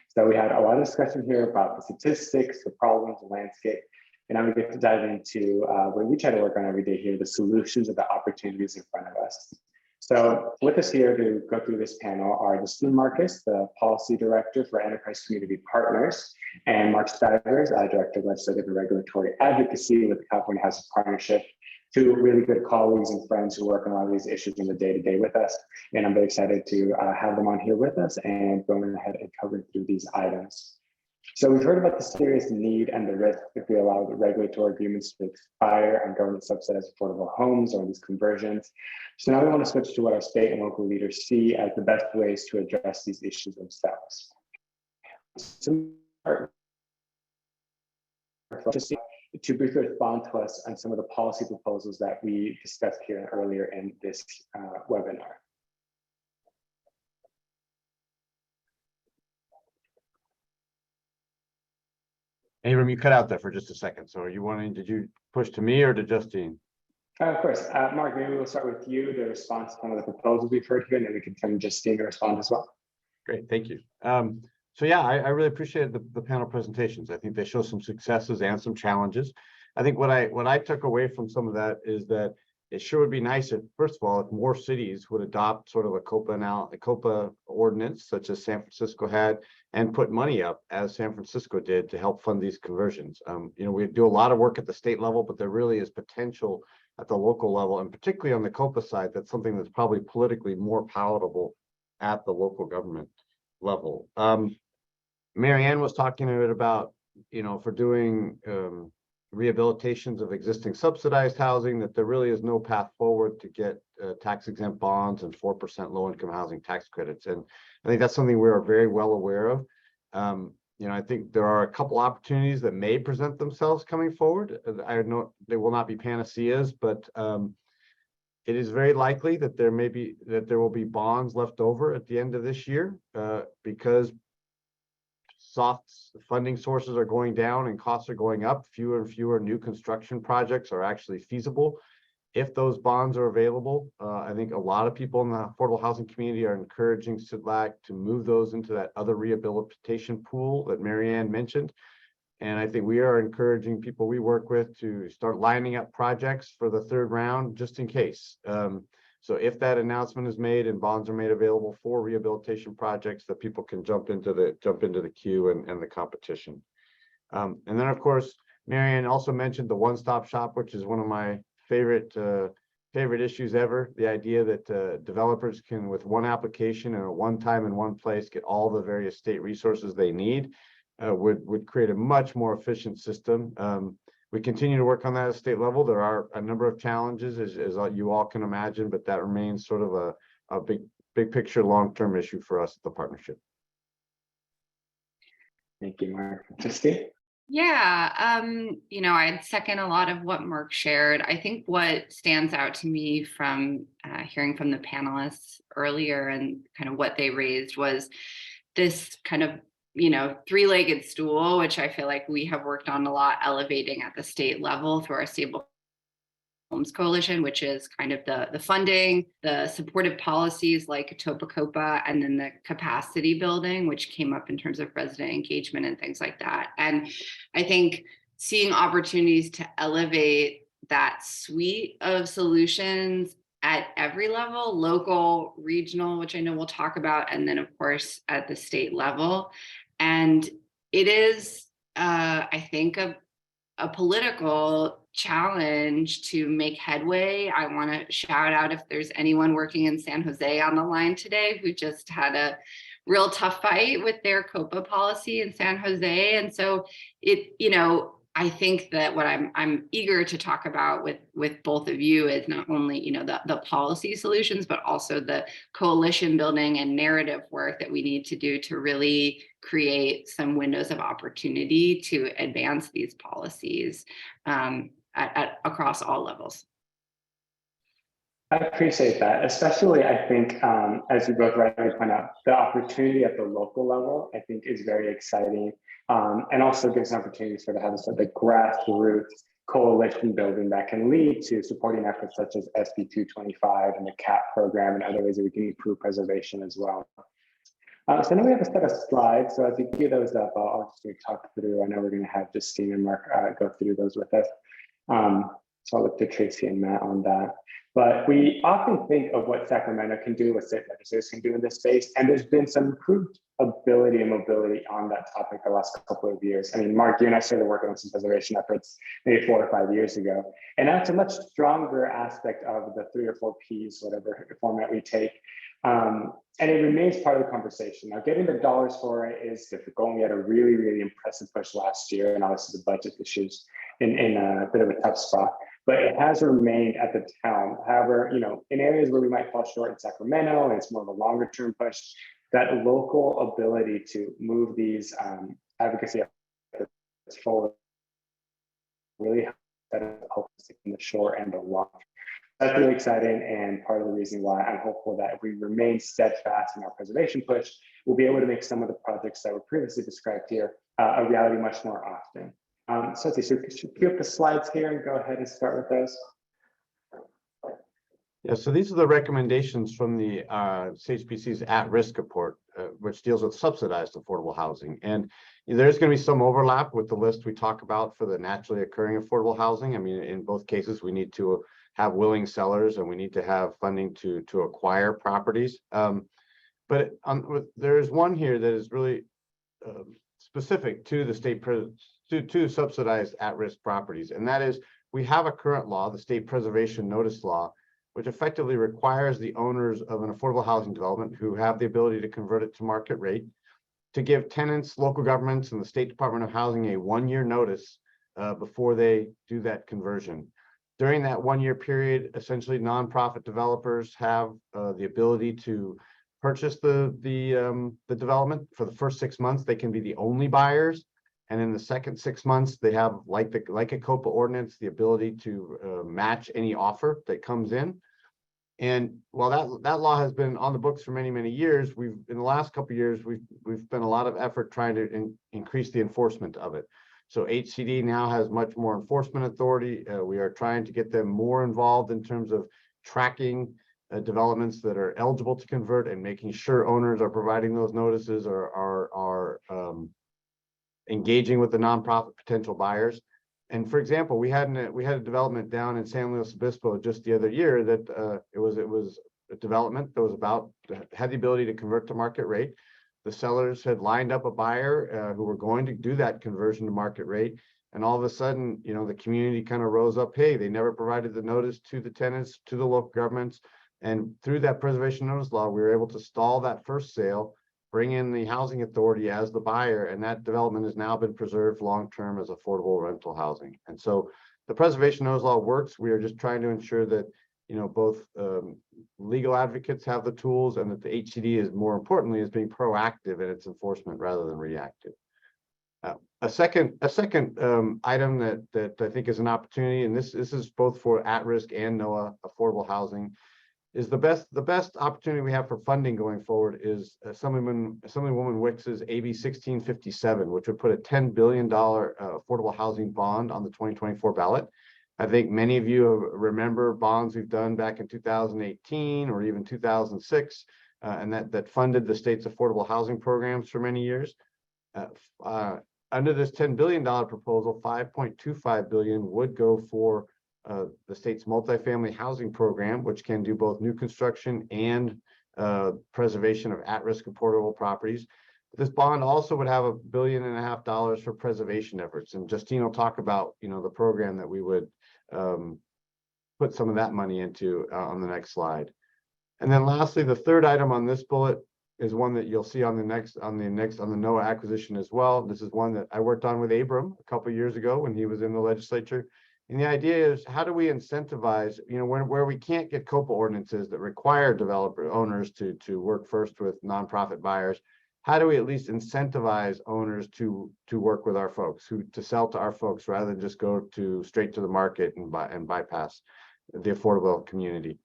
So we had a lot of discussion here about the statistics, the problems, the landscape, and I'm going to get to dive into what we try to work on every day here, the solutions and the opportunities in front of us. So with us here to go through this panel are Justine Marcus, the Policy Director for Enterprise Community Partners, and Mark Stivers, Director of Legislative and Regulatory Advocacy with the California Housing Partnership, two really good colleagues and friends who work on a lot of these issues in the day-to-day with us. And I'm very excited to have them on here with us and going ahead and covering through these items. So we've heard about the serious need and the risk if we allow the regulatory agreements to expire on government subsidized affordable homes or these conversions. So now we want to switch to what our state and local leaders see as the best ways to address these issues themselves. So to briefly respond to us on some of the policy proposals that we discussed here earlier in this webinar. Abram, you cut out there for just a second. So are you wanting, did you push to me or to Justine? Of course. Mark, maybe we'll start with you to respond to some of the proposals we've heard here, and then we can turn to Justine to respond as well. Great, thank you. So yeah, I really appreciate the panel presentations. I think they show some successes and some challenges. I think what I took away from some of that is that it sure would be nice if, first of all, if more cities would adopt sort of a COPA ordinance, such as San Francisco had, and put money up as San Francisco did to help fund these conversions. We do a lot of work at the state level, but there really is potential at the local level, and particularly on the COPA side, that's something that's probably politically more palatable at the local government level. Mary Ann was talking a bit about, for doing rehabilitations of existing subsidized housing, that there really is no path forward to get tax exempt bonds and 4% low income housing tax credits. And I think that's something we are very well aware of. I think there are a couple opportunities that may present themselves coming forward. I know they will not be panaceas, but it is very likely that there will be bonds left over at the end of this year because soft funding sources are going down and costs are going up. Fewer and fewer new construction projects are actually feasible. If those bonds are available, I think a lot of people in the affordable housing community are encouraging SIDLAC to move those into that other rehabilitation pool that Mary Ann mentioned. And I think we are encouraging people we work with to start lining up projects for the third round, just in case. So if that announcement is made and bonds are made available for rehabilitation projects, that people can jump into the queue and the competition. And then, of course, Mary Ann also mentioned the one-stop shop, which is one of my favorite issues ever. The idea that developers can, with one application and at one time in one place, get all the various state resources they need would create a much more efficient system. We continue to work on that at state level. There are a number of challenges, as you all can imagine, but that remains sort of a big picture, long-term issue for us at the partnership. Thank you, Mark. Justine? Yeah, I'd second a lot of what Mark shared. I think what stands out to me from hearing from the panelists earlier and kind of what they raised was this kind of three-legged stool, which I feel like we have worked on a lot, elevating at the state level through our Stable Homes Coalition, which is kind of the funding, the supportive policies like Topa-Copa, and then the capacity building, which came up in terms of resident engagement and things like that. And I think seeing opportunities to elevate that suite of solutions at every level, local, regional, which I know we'll talk about, and then of course at the state level. And it is, I think, a political challenge to make headway. I want to shout out if there's anyone working in San Jose on the line today who just had a real tough fight with their COPA policy in San Jose. And so I think that what I'm eager to talk about with both of you is not only the policy solutions, but also the coalition building and narrative work that we need to do to really create some windows of opportunity to advance these policies across all levels. I appreciate that, especially I think, as you both rightly point out, the opportunity at the local level, I think, is very exciting, and also gives opportunities for the grassroots coalition building that can lead to supporting efforts such as SB 225 and the CAP program and other ways that we can improve preservation as well. So now we have a set of slides. So as you get those up, I'll just talk through. I know we're going to have Justine and Mark go through those with us. So I'll look to Tracy and Matt on that. But we often think of what Sacramento can do, what state legislators can do in this space, and there's been some improved ability and mobility on that topic the last couple of years. I mean, Mark, you and I started working on some preservation efforts maybe 4 or 5 years ago, and that's a much stronger aspect of the 3 or 4 Ps, whatever format we take. And it remains part of the conversation. Now, getting the dollars for it is difficult. We had a really, really impressive push last year, and obviously the budget issues in a bit of a tough spot. But it has remained at the town. However, in areas where we might fall short in Sacramento, and it's more of a longer term push, that local ability to move these advocacy efforts forward really helps in the short and the long. That's really exciting, and part of the reason why I'm hopeful that if we remain steadfast in our preservation push, we'll be able to make some of the projects that were previously described here a reality much more often. So let's see, so cue up the slides here and go ahead and start with those. Yeah, so these are the recommendations from the CHPC's at-risk report, which deals with subsidized affordable housing. And there's going to be some overlap with the list we talk about for the naturally occurring affordable housing. I mean, in both cases, we need to have willing sellers and we need to have funding to acquire properties. But there is one here that is really specific to the state to subsidized at-risk properties, and that is we have a current law, the State Preservation Notice Law, which effectively requires the owners of an affordable housing development who have the ability to convert it to market rate to give tenants, local governments, and the State Department of Housing a 1-year notice before they do that conversion. During that 1-year period, essentially nonprofit developers have the ability to purchase the development. For the first 6 months, they can be the only buyers. And in the second 6 months, they have, like a COPA ordinance, the ability to match any offer that comes in. And while that law has been on the books for many, many years, in the last couple of years, we've spent a lot of effort trying to increase the enforcement of it. So HCD now has much more enforcement authority. We are trying to get them more involved in terms of tracking developments that are eligible to convert and making sure owners are providing those notices or are engaging with the nonprofit potential buyers. And for example, we had a development down in San Luis Obispo just the other year that it was a development that had the ability to convert to market rate. The sellers had lined up a buyer who were going to do that conversion to market rate. And all of a sudden, the community kind of rose up. Hey, they never provided the notice to the tenants, to the local governments. And through that preservation notice law, we were able to stall that first sale, bring in the housing authority as the buyer, and that development has now been preserved long-term as affordable rental housing. And so the preservation notice law works. We are just trying to ensure that both legal advocates have the tools and that the HCD is, more importantly, is being proactive in its enforcement rather than reactive. A second item that I think is an opportunity, and this is both for at-risk and NOAA affordable housing, is the best opportunity we have for funding going forward is Assemblywoman Wicks's AB 1657, which would put a $10 billion affordable housing bond on the 2024 ballot. I think many of you remember bonds we've done back in 2018 or even 2006, and that funded the state's affordable housing programs for many years. Under this $10 billion proposal, $5.25 billion would go for the state's multifamily housing program, which can do both new construction and preservation of at-risk affordable properties. This bond also would have $1.5 billion for preservation efforts. And Justine will talk about, the program that we would put some of that money into on the next slide. And then lastly, the third item on this bullet is one that you'll see on the NOAA acquisition as well. This is one that I worked on with Abram a couple of years ago when he was in the legislature. And the idea is, how do we incentivize, where we can't get COPA ordinances that require developer owners to work first with nonprofit buyers? How do we at least incentivize owners to work with our folks, to sell to our folks rather than just go straight to the market and bypass the affordable community?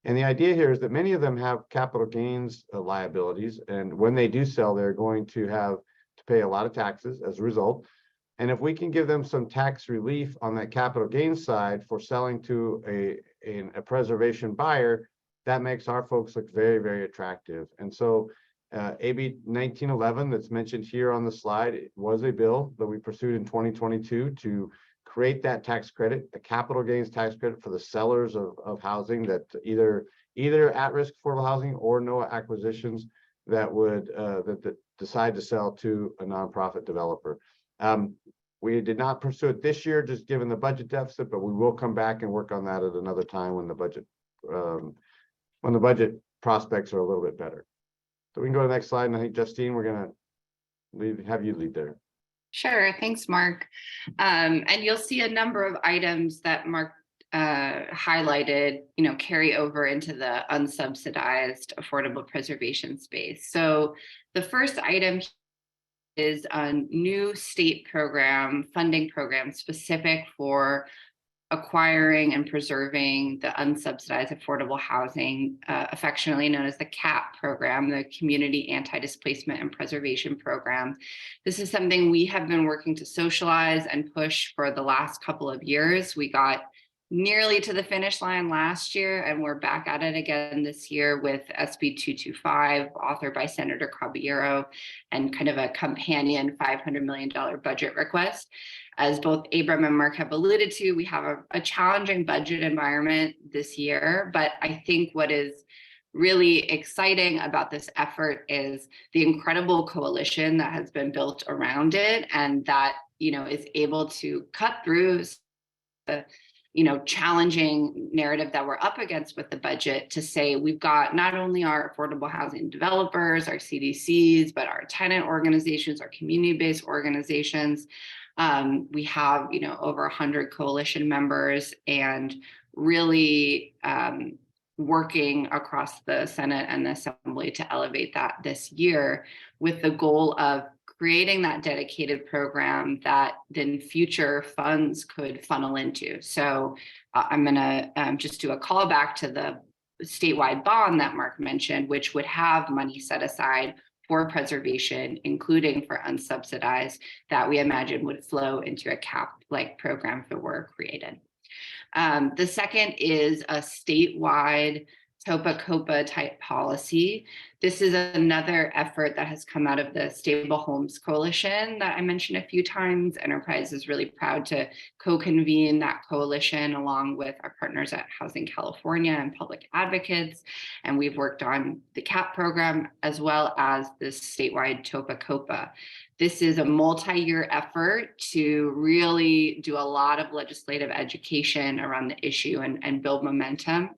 And the idea here is that many of them have capital gains liabilities, and when they do sell, they're going to have to pay a lot of taxes as a result. And if we can give them some tax relief on that capital gains side for selling to a preservation buyer, that makes our folks look very, very attractive. And so AB 1911 that's mentioned here on the slide, it was a bill that we pursued in 2022 to create that tax credit, the capital gains tax credit for the sellers of housing that either at-risk affordable housing or NOAA acquisitions that would that decide to sell to a nonprofit developer. We did not pursue it this year, just given the budget deficit, but we will come back and work on that at another time when the budget prospects are a little bit better. So we can go to the next slide, and I think Justine, we're gonna have you lead there. Sure, thanks, Mark. And you'll see a number of items that Mark highlighted, carry over into the unsubsidized affordable preservation space. So the first item is a new state funding program specific for acquiring and preserving the unsubsidized affordable housing, affectionately known as the CAP program, the Community Anti-Displacement and Preservation Program. This is something we have been working to socialize and push for the last couple of years. We got nearly to the finish line last year, and we're back at it again this year with SB 225, authored by Senator Caballero, and kind of a companion $500 million budget request. As both Abram and Mark have alluded to, we have a challenging budget environment this year, but I think what is really exciting about this effort is the incredible coalition that has been built around it, and that is able to cut through the challenging narrative that we're up against with the budget to say we've got not only our affordable housing developers, our CDCs, but our tenant organizations, our community-based organizations. We have, over 100 coalition members and really working across the Senate and the Assembly to elevate that this year with the goal of creating that dedicated program that then future funds could funnel into. So I'm going to just do a call back to the statewide bond that Mark mentioned, which would have money set aside for preservation, including for unsubsidized, that we imagine would flow into a CAP-like program if it were created. The second is a statewide TOPA-COPA type policy. This is another effort that has come out of the Stable Homes Coalition that I mentioned a few times. Enterprise is really proud to co-convene that coalition along with our partners at Housing California and public advocates. And we've worked on the CAP program as well as this statewide TOPA-COPA. This is a multi-year effort to really do a lot of legislative education around the issue and build momentum.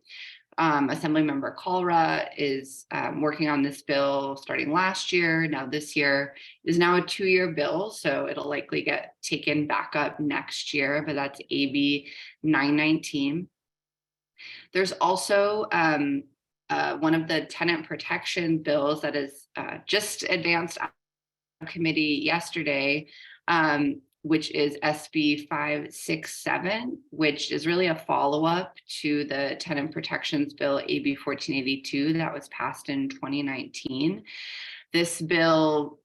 Assemblymember Kalra is working on this bill starting last year. Now this year is now a 2-year bill, so it'll likely get taken back up next year, but that's AB 919. There's also one of the tenant protection bills that is just advanced out of committee yesterday, which is SB 567, which is really a follow-up to the tenant protections bill, AB 1482, that was passed in 2019. This bill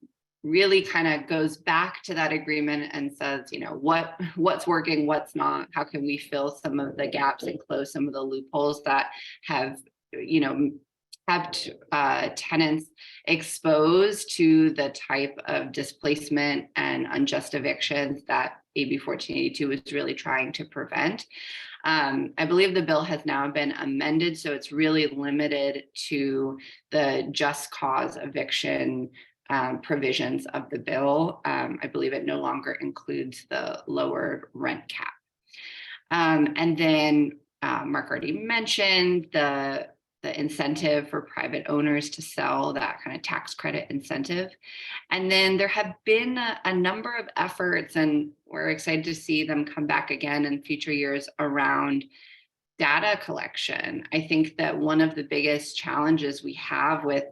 really kind of goes back to that agreement and says, what's working, what's not, how can we fill some of the gaps and close some of the loopholes that have, kept tenants exposed to the type of displacement and unjust evictions that AB 1482 was really trying to prevent. I believe the bill has now been amended, so it's really limited to the just cause eviction provisions of the bill. I believe it no longer includes the lowered rent cap. And then Mark already mentioned the incentive for private owners to sell, that kind of tax credit incentive. And then there have been a number of efforts, and we're excited to see them come back again in future years around data collection. I think that one of the biggest challenges we have with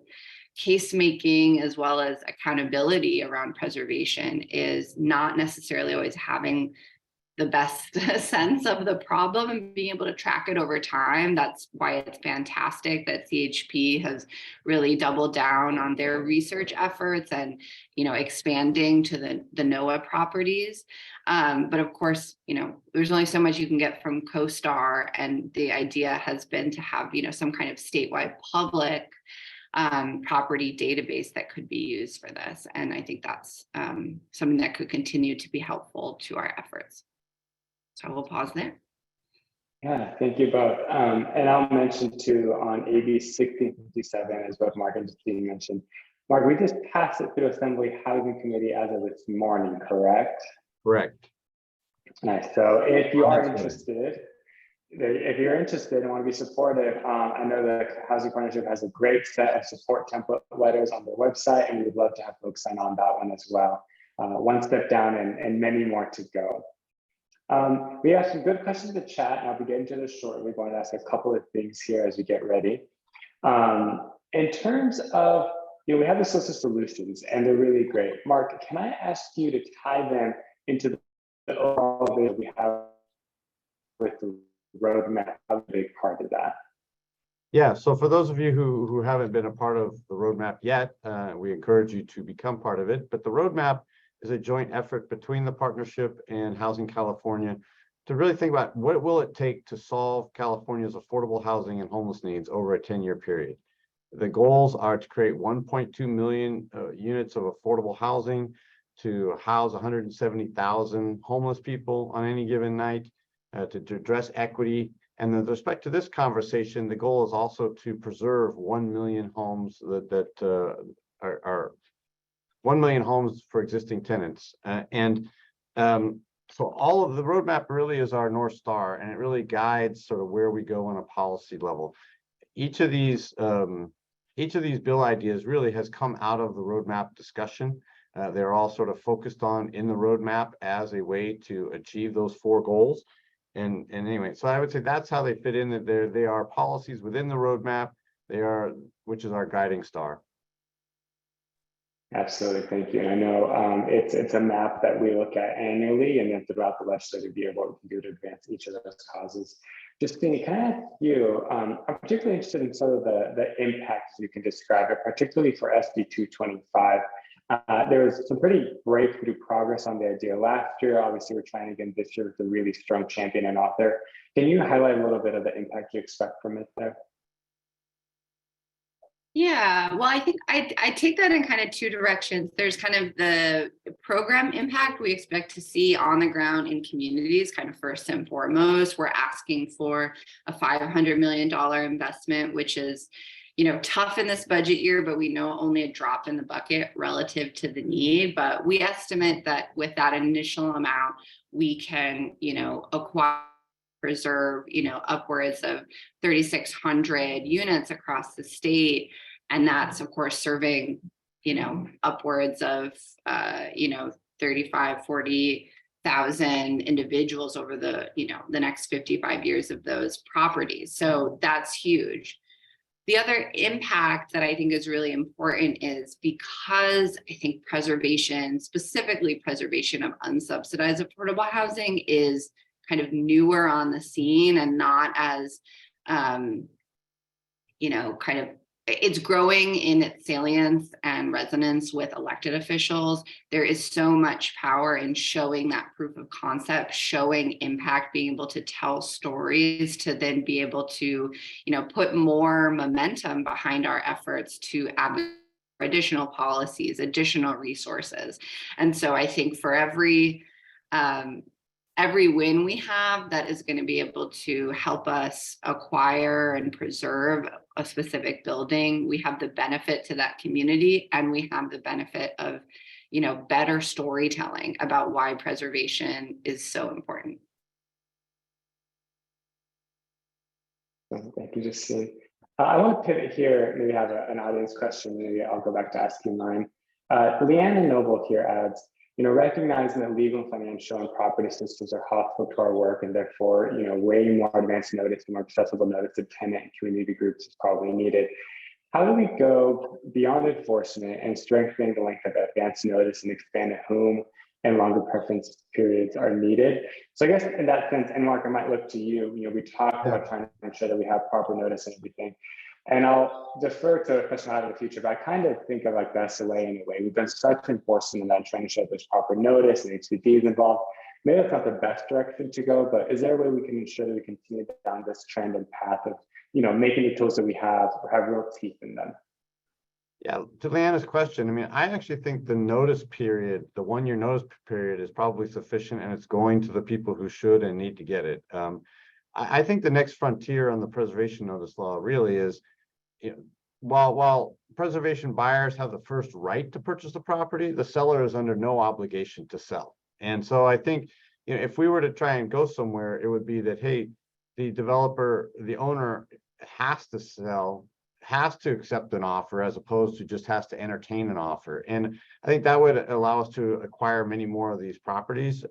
case making as well as accountability around preservation is not necessarily always having the best sense of the problem and being able to track it over time. That's why it's fantastic that CHP has really doubled down on their research efforts and, expanding to the NOAA properties. But of course, there's only so much you can get from CoStar, and the idea has been to have, some kind of statewide public property database that could be used for this. And I think that's something that could continue to be helpful to our efforts. So we'll pause there. Yeah, thank you both. And I'll mention too on AB 1657, as both Mark and Justine mentioned. Mark, we just passed it through Assembly Housing Committee as of this morning, correct? Correct. Nice. So if you are interested, and want to be supportive, I know the Housing Partnership has a great set of support template letters on their website, and we would love to have folks sign on that one as well. One step down and many more to go. We have some good questions in the chat, and I'll be getting to this shortly. We're going to ask a couple of things here as we get ready. In terms of, we have this list of solutions, and they're really great. Mark, can I ask you to tie them into the overall vision we have with the roadmap, a big part of that? Yeah, so for those of you who haven't been a part of the roadmap yet, we encourage you to become part of it. But the roadmap is a joint effort between the partnership and Housing California to really think about what will it take to solve California's affordable housing and homeless needs over a 10-year period. The goals are to create 1.2 million units of affordable housing, to house 170,000 homeless people on any given night, to address equity. And with respect to this conversation, the goal is also to preserve 1 million homes that are 1 million homes for existing tenants. So all of the roadmap really is our North Star, and it really guides sort of where we go on a policy level. Each of these bill ideas really has come out of the roadmap discussion. They're all sort of focused on in the roadmap as a way to achieve those 4 goals. And anyway, so I would say that's how they fit in, that they are policies within the roadmap. Which is our guiding star. Absolutely, thank you. And I know it's a map that we look at annually, and then throughout the legislative year, what we can do to advance each of those causes. Justine, can I ask you, I'm particularly interested in sort of the impacts you can describe it, particularly for SB 225. There was some pretty breakthrough progress on the idea last year. Obviously, we're trying again this year with a really strong champion and author. Can you highlight a little bit of the impact you expect from it there? Yeah, well, I think I take that in kind of 2 directions. There's kind of the program impact we expect to see on the ground in communities, kind of first and foremost. We're asking for a $500 million investment, which is, tough in this budget year, but we know only a drop in the bucket relative to the need. But we estimate that with that initial amount, we can, acquire, preserve, upwards of 3,600 units across the state. And that's, of course, serving, upwards of, 35, 40,000 individuals over the next 55 years of those properties. So that's huge. The other impact that I think is really important is because I think preservation, specifically preservation of unsubsidized affordable housing, is kind of newer on the scene and not as, it's growing in its salience and resonance with elected officials. There is so much power in showing that proof of concept, showing impact, being able to tell stories to then be able to, put more momentum behind our efforts to advocate for additional policies, additional resources. And so I think for every win we have that is going to be able to help us acquire and preserve a specific building, we have the benefit to that community, and we have the benefit of, better storytelling about why preservation is so important. Thank you, Justine. I want to pivot here, maybe have an audience question, maybe I'll go back to asking mine. Leanna Noble here adds, recognizing that legal, financial, and property systems are hostile to our work, and therefore, way more advanced notice and more accessible notice to tenant and community groups is probably needed. How do we go beyond enforcement and strengthening the length of advance notice and expand at whom and longer preference periods are needed? So I guess in that sense, and Mark, I might look to you. We talked about trying to ensure that we have proper notice and everything. And I'll defer to a question I have in the future, but I kind of think of like the SLA in a way. We've done such enforcement in that, trying to show there's proper notice and HCD is involved. Maybe that's not the best direction to go, but is there a way we can ensure that we continue down this trend and path of, making the tools that we have real teeth in them? Yeah, to Leanna's question, I actually think the notice period, the 1-year notice period, is probably sufficient, and it's going to the people who should and need to get it. I think the next frontier on the preservation notice law really is, while preservation buyers have the first right to purchase the property, the seller is under no obligation to sell. And so I think, if we were to try and go somewhere, it would be that, hey, the developer, the owner has to sell, has to accept an offer, as opposed to just has to entertain an offer. And I think that would allow us to acquire many more of these properties.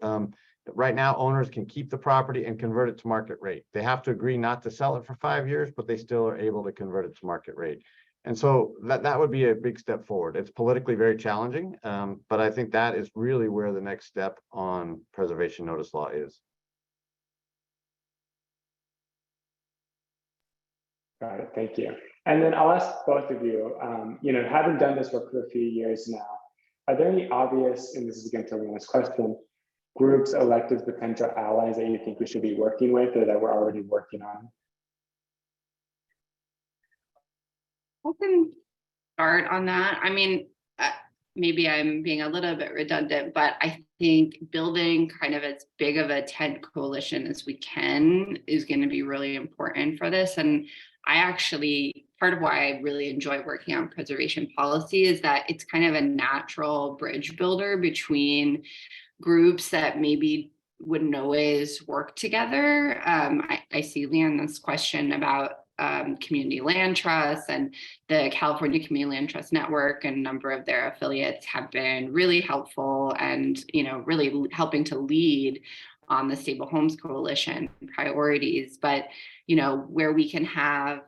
Right now, owners can keep the property and convert it to market rate. They have to agree not to sell it for 5 years, but they still are able to convert it to market rate. And so that would be a big step forward. It's politically very challenging, but I think that is really where the next step on preservation notice law is. Got it, thank you. And then I'll ask both of you, having done this work for a few years now, are there any obvious, and this is again to Leanna's question, groups, electives, potential allies that you think we should be working with or that we're already working on? I can start on that. Maybe I'm being a little bit redundant, but I think building kind of as big of a tent coalition as we can is going to be really important for this. And part of why I really enjoy working on preservation policy is that it's kind of a natural bridge builder between groups that maybe wouldn't always work together. I see Leanne's question about community land trusts, and the California Community Land Trust Network and a number of their affiliates have been really helpful and, really helping to lead on the Stable Homes Coalition priorities. But, where we can have,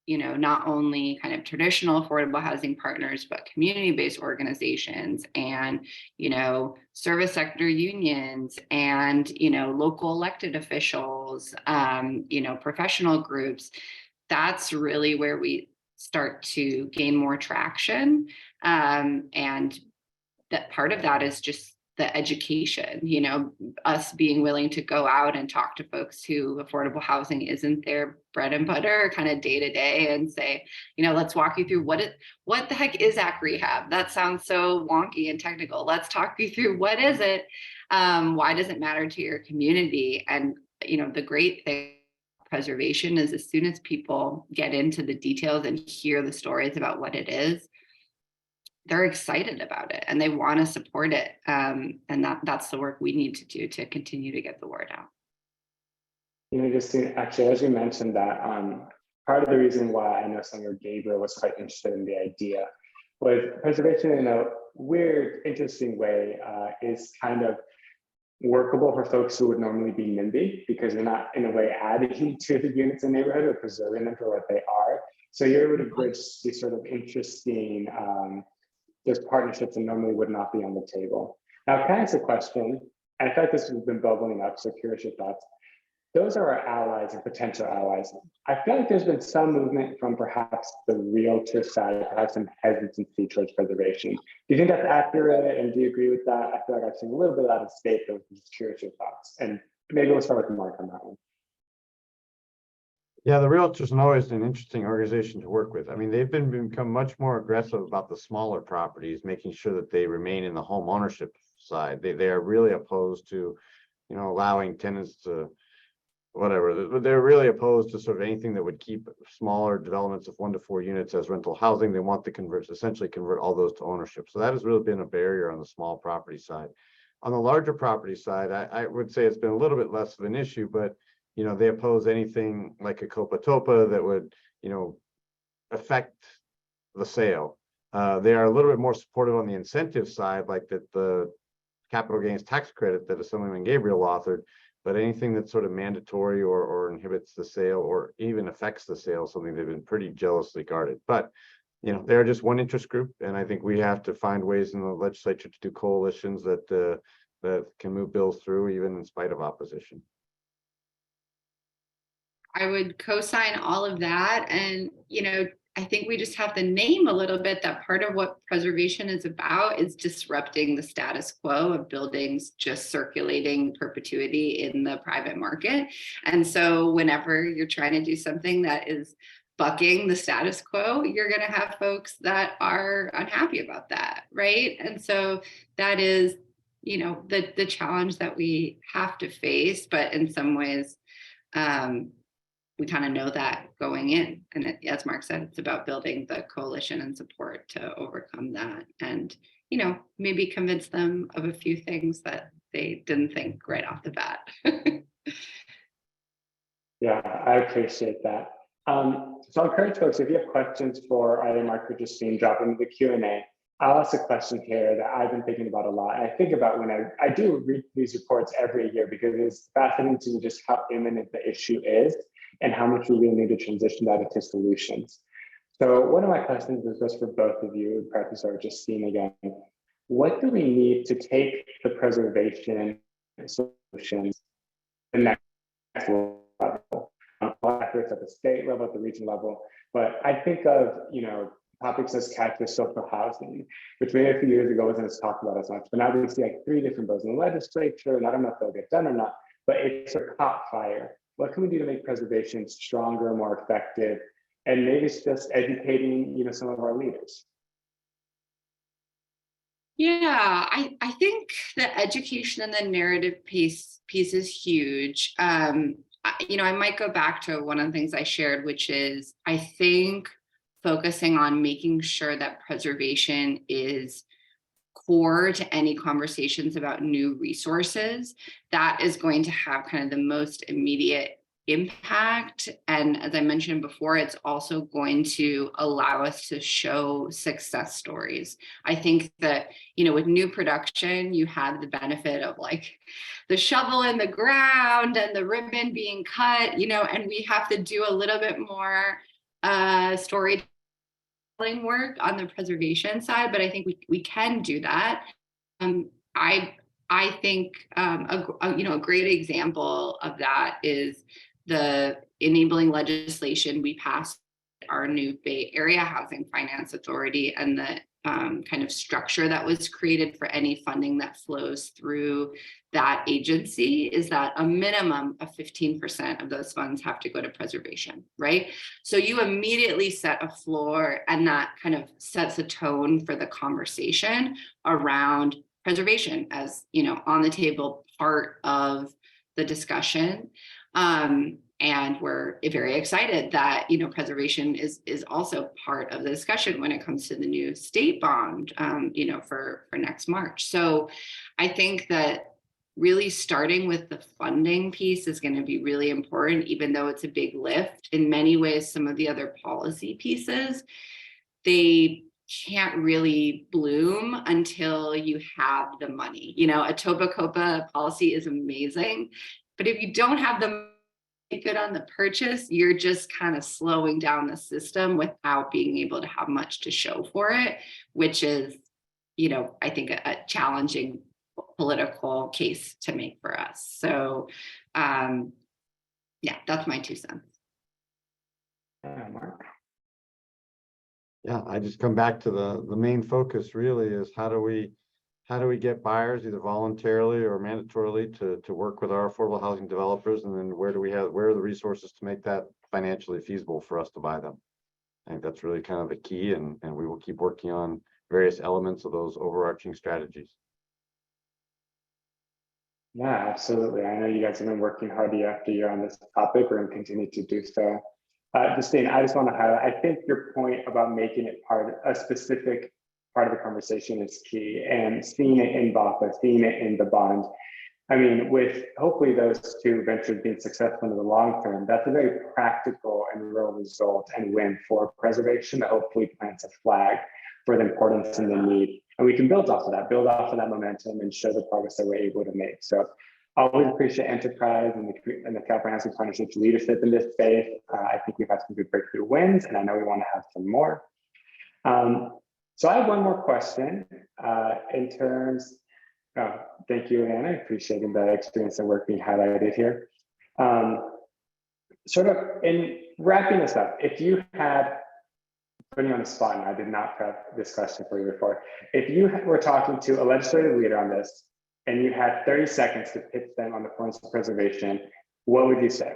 not only kind of traditional affordable housing partners, but community-based organizations and, service sector unions and, local elected officials, professional groups. That's really where we start to gain more traction. And that part of that is just the education, us being willing to go out and talk to folks who affordable housing isn't their bread and butter kind of day to day, and say, let's walk you through what the heck is AC rehab? That sounds so wonky and technical. Let's talk you through what is it? Why does it matter to your community? And, the great thing preservation is as soon as people get into the details and hear the stories about what it is, they're excited about it and they want to support it. And that's the work we need to do to continue to get the word out. Actually, as you mentioned that, part of the reason why I know Senator Gabriel was quite interested in the idea was preservation in a weird, interesting way is kind of workable for folks who would normally be NIMBY, because they're not in a way adding to the units in the neighborhood or preserving them for what they are. So you're able to bridge these sort of interesting there's partnerships that normally would not be on the table. Now, can I ask a question? And I feel like this has been bubbling up, so curious your thoughts. Those are our allies and potential allies. I feel like there's been some movement from perhaps the realtor side, perhaps some hesitancy towards preservation. Do you think that's accurate? And do you agree with that? I feel like I've seen a little bit out of state, but I'm just curious your thoughts. And maybe we'll start with Mark on that one. Yeah, the realtors are always an interesting organization to work with. I mean, they've become much more aggressive about the smaller properties, making sure that they remain in the home ownership side. They are really opposed to, allowing tenants to whatever. They're really opposed to sort of anything that would keep smaller developments of 1 to 4 units as rental housing. They want to essentially convert all those to ownership. So that has really been a barrier on the small property side. On the larger property side, I would say it's been a little bit less of an issue, but they oppose anything like a Copa Topa that would, affect the sale. They are a little bit more supportive on the incentive side, like the capital gains tax credit that Assemblyman Gabriel authored, but anything that's sort of mandatory or inhibits the sale or even affects the sale, something they've been pretty jealously guarded. But, they're just one interest group, and I think we have to find ways in the legislature to do coalitions that can move bills through even in spite of opposition. I would co-sign all of that. And, I think we just have to name a little bit that part of what preservation is about is disrupting the status quo of buildings just circulating perpetuity in the private market. And so whenever you're trying to do something that is bucking the status quo, you're going to have folks that are unhappy about that, right? And so that is, the challenge that we have to face, but in some ways, we kind of know that going in. And as Mark said, it's about building the coalition and support to overcome that and, maybe convince them of a few things that they didn't think right off the bat. Yeah, I appreciate that. So I'll encourage folks, if you have questions for either Mark or Justine, drop into the Q&A. I'll ask a question here that I've been thinking about a lot. I think about when I do read these reports every year, because it's fascinating to me just how imminent the issue is and how much we really need to transition that into solutions. So one of my questions is just for both of you, perhaps or Justine again. What do we need to take the preservation solutions to the next level? Efforts at the state level, at the regional level, but I think of topics as catch social housing, which maybe a few years ago wasn't as talked about as much, but now we see like 3 different bills in the legislature, and I don't know if they'll get done or not, but it's a caught fire. What can we do to make preservation stronger, more effective, and maybe it's just educating some of our leaders? Yeah, I think the education and the narrative piece is huge. I might go back to one of the things I shared, which is I think focusing on making sure that preservation is core to any conversations about new resources, that is going to have kind of the most immediate impact. And as I mentioned before, it's also going to allow us to show success stories. I think that, you know, with new production, you have the benefit of like the shovel in the ground and the ribbon being cut, you know, and we have to do a little bit more storytelling work on the preservation side, but I think we can do that. I think a great example of that is the enabling legislation we passed our new Bay Area Housing Finance Authority, and the kind of structure that was created for any funding that flows through that agency is that a minimum of 15% of those funds have to go to preservation, right? So you immediately set a floor, and that kind of sets a tone for the conversation around preservation as, you know, on the table part of the discussion. And we're very excited that, you know, preservation is also part of the discussion when it comes to the new state bond, you know, for next March. So I think that really starting with the funding piece is going to be really important, even though it's a big lift. In many ways, some of the other policy pieces, they can't really bloom until you have the money. You know, a Toba Copa policy is amazing, but if you don't have the good on the purchase, you're just kind of slowing down the system without being able to have much to show for it, which is, you know, I think a challenging political case to make for us. So yeah, that's my 2 cents. Mark. Yeah, I just come back to the main focus really is how do we get buyers either voluntarily or mandatorily to work with our affordable housing developers, and then where are the resources to make that financially feasible for us to buy them? I think that's really kind of the key, and we will keep working on various elements of those overarching strategies. Yeah, absolutely. I know you guys have been working hard year after year on this topic. We're going to continue to do so. Justine, I just want to highlight, I think your point about making it a specific part of the conversation is key, and seeing it in BAFA, seeing it in the bond. I mean, with hopefully those 2 ventures being successful in the long term, that's a very practical and real result and win for preservation that hopefully plants a flag for the importance and the need. And we can build off of that momentum and show the progress that we're able to make. So I always appreciate Enterprise and the California Housing Partnership's leadership in this space. I think we've had some good breakthrough wins, and I know we want to have some more. So I have one more question in terms, thank you, Anna, appreciating the experience and work being highlighted here. Sort of in wrapping this up, if you had, putting you on the spot, and I did not prep this question for you before, if you were talking to a legislative leader on this, and you had 30 seconds to pitch them on the points of preservation, what would you say?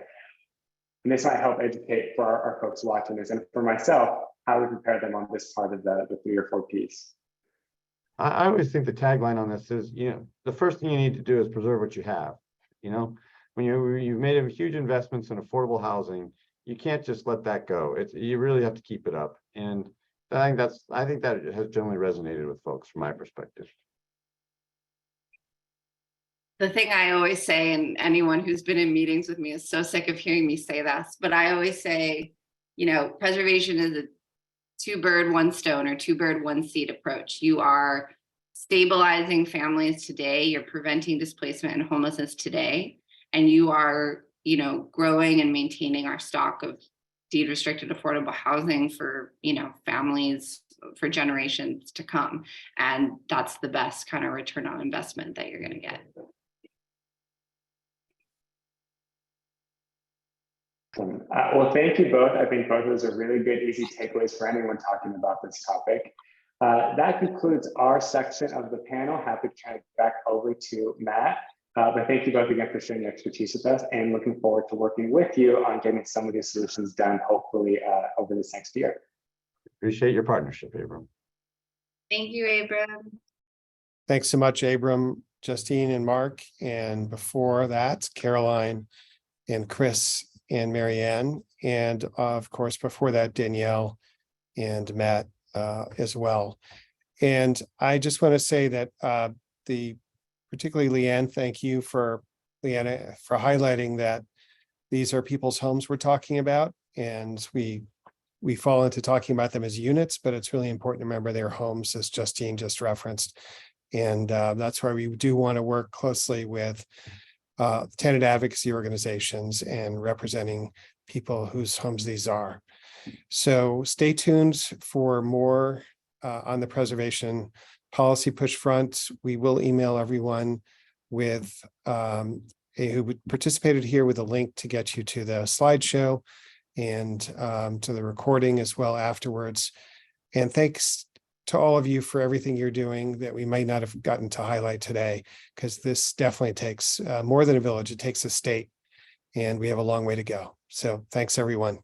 And this might help educate for our folks watching this, and for myself, how we prepare them on this part of the 3 or 4 piece. I always think the tagline on this is, you know, the first thing you need to do is preserve what you have. You know, when you've made a huge investments in affordable housing, you can't just let that go. You really have to keep it up. And I think that has generally resonated with folks from my perspective. The thing I always say, and anyone who's been in meetings with me is so sick of hearing me say this, but I always say, you know, preservation is a 2 bird, 1 stone, or 2 bird, 1 seed approach. You are stabilizing families today, you're preventing displacement and homelessness today, and you are, you know, growing and maintaining our stock of deed restricted affordable housing for, you know, families for generations to come. And that's the best kind of return on investment that you're going to get. Well, thank you both. I think both of those are really good, easy takeaways for anyone talking about this topic. That concludes our section of the panel. Happy to turn it back over to Matt. But thank you both again for sharing your expertise with us, and looking forward to working with you on getting some of these solutions done, hopefully over this next year. Appreciate your partnership, Abram. Thank you, Abram. Thanks so much, Abram, Justine, and Mark. And before that, Caroline and Chris and Marianne. And of course, before that, Danielle and Matt as well. And I just want to say that particularly Leanne, thank you for highlighting that these are people's homes we're talking about. And we fall into talking about them as units, but it's really important to remember their homes, as Justine just referenced. And that's why we do want to work closely with tenant advocacy organizations and representing people whose homes these are. So stay tuned for more on the preservation policy push front. We will email everyone with who participated here with a link to get you to the slideshow and to the recording as well afterwards. And thanks to all of you for everything you're doing that we might not have gotten to highlight today, because this definitely takes more than a village. It takes a state, and we have a long way to go. So thanks, everyone.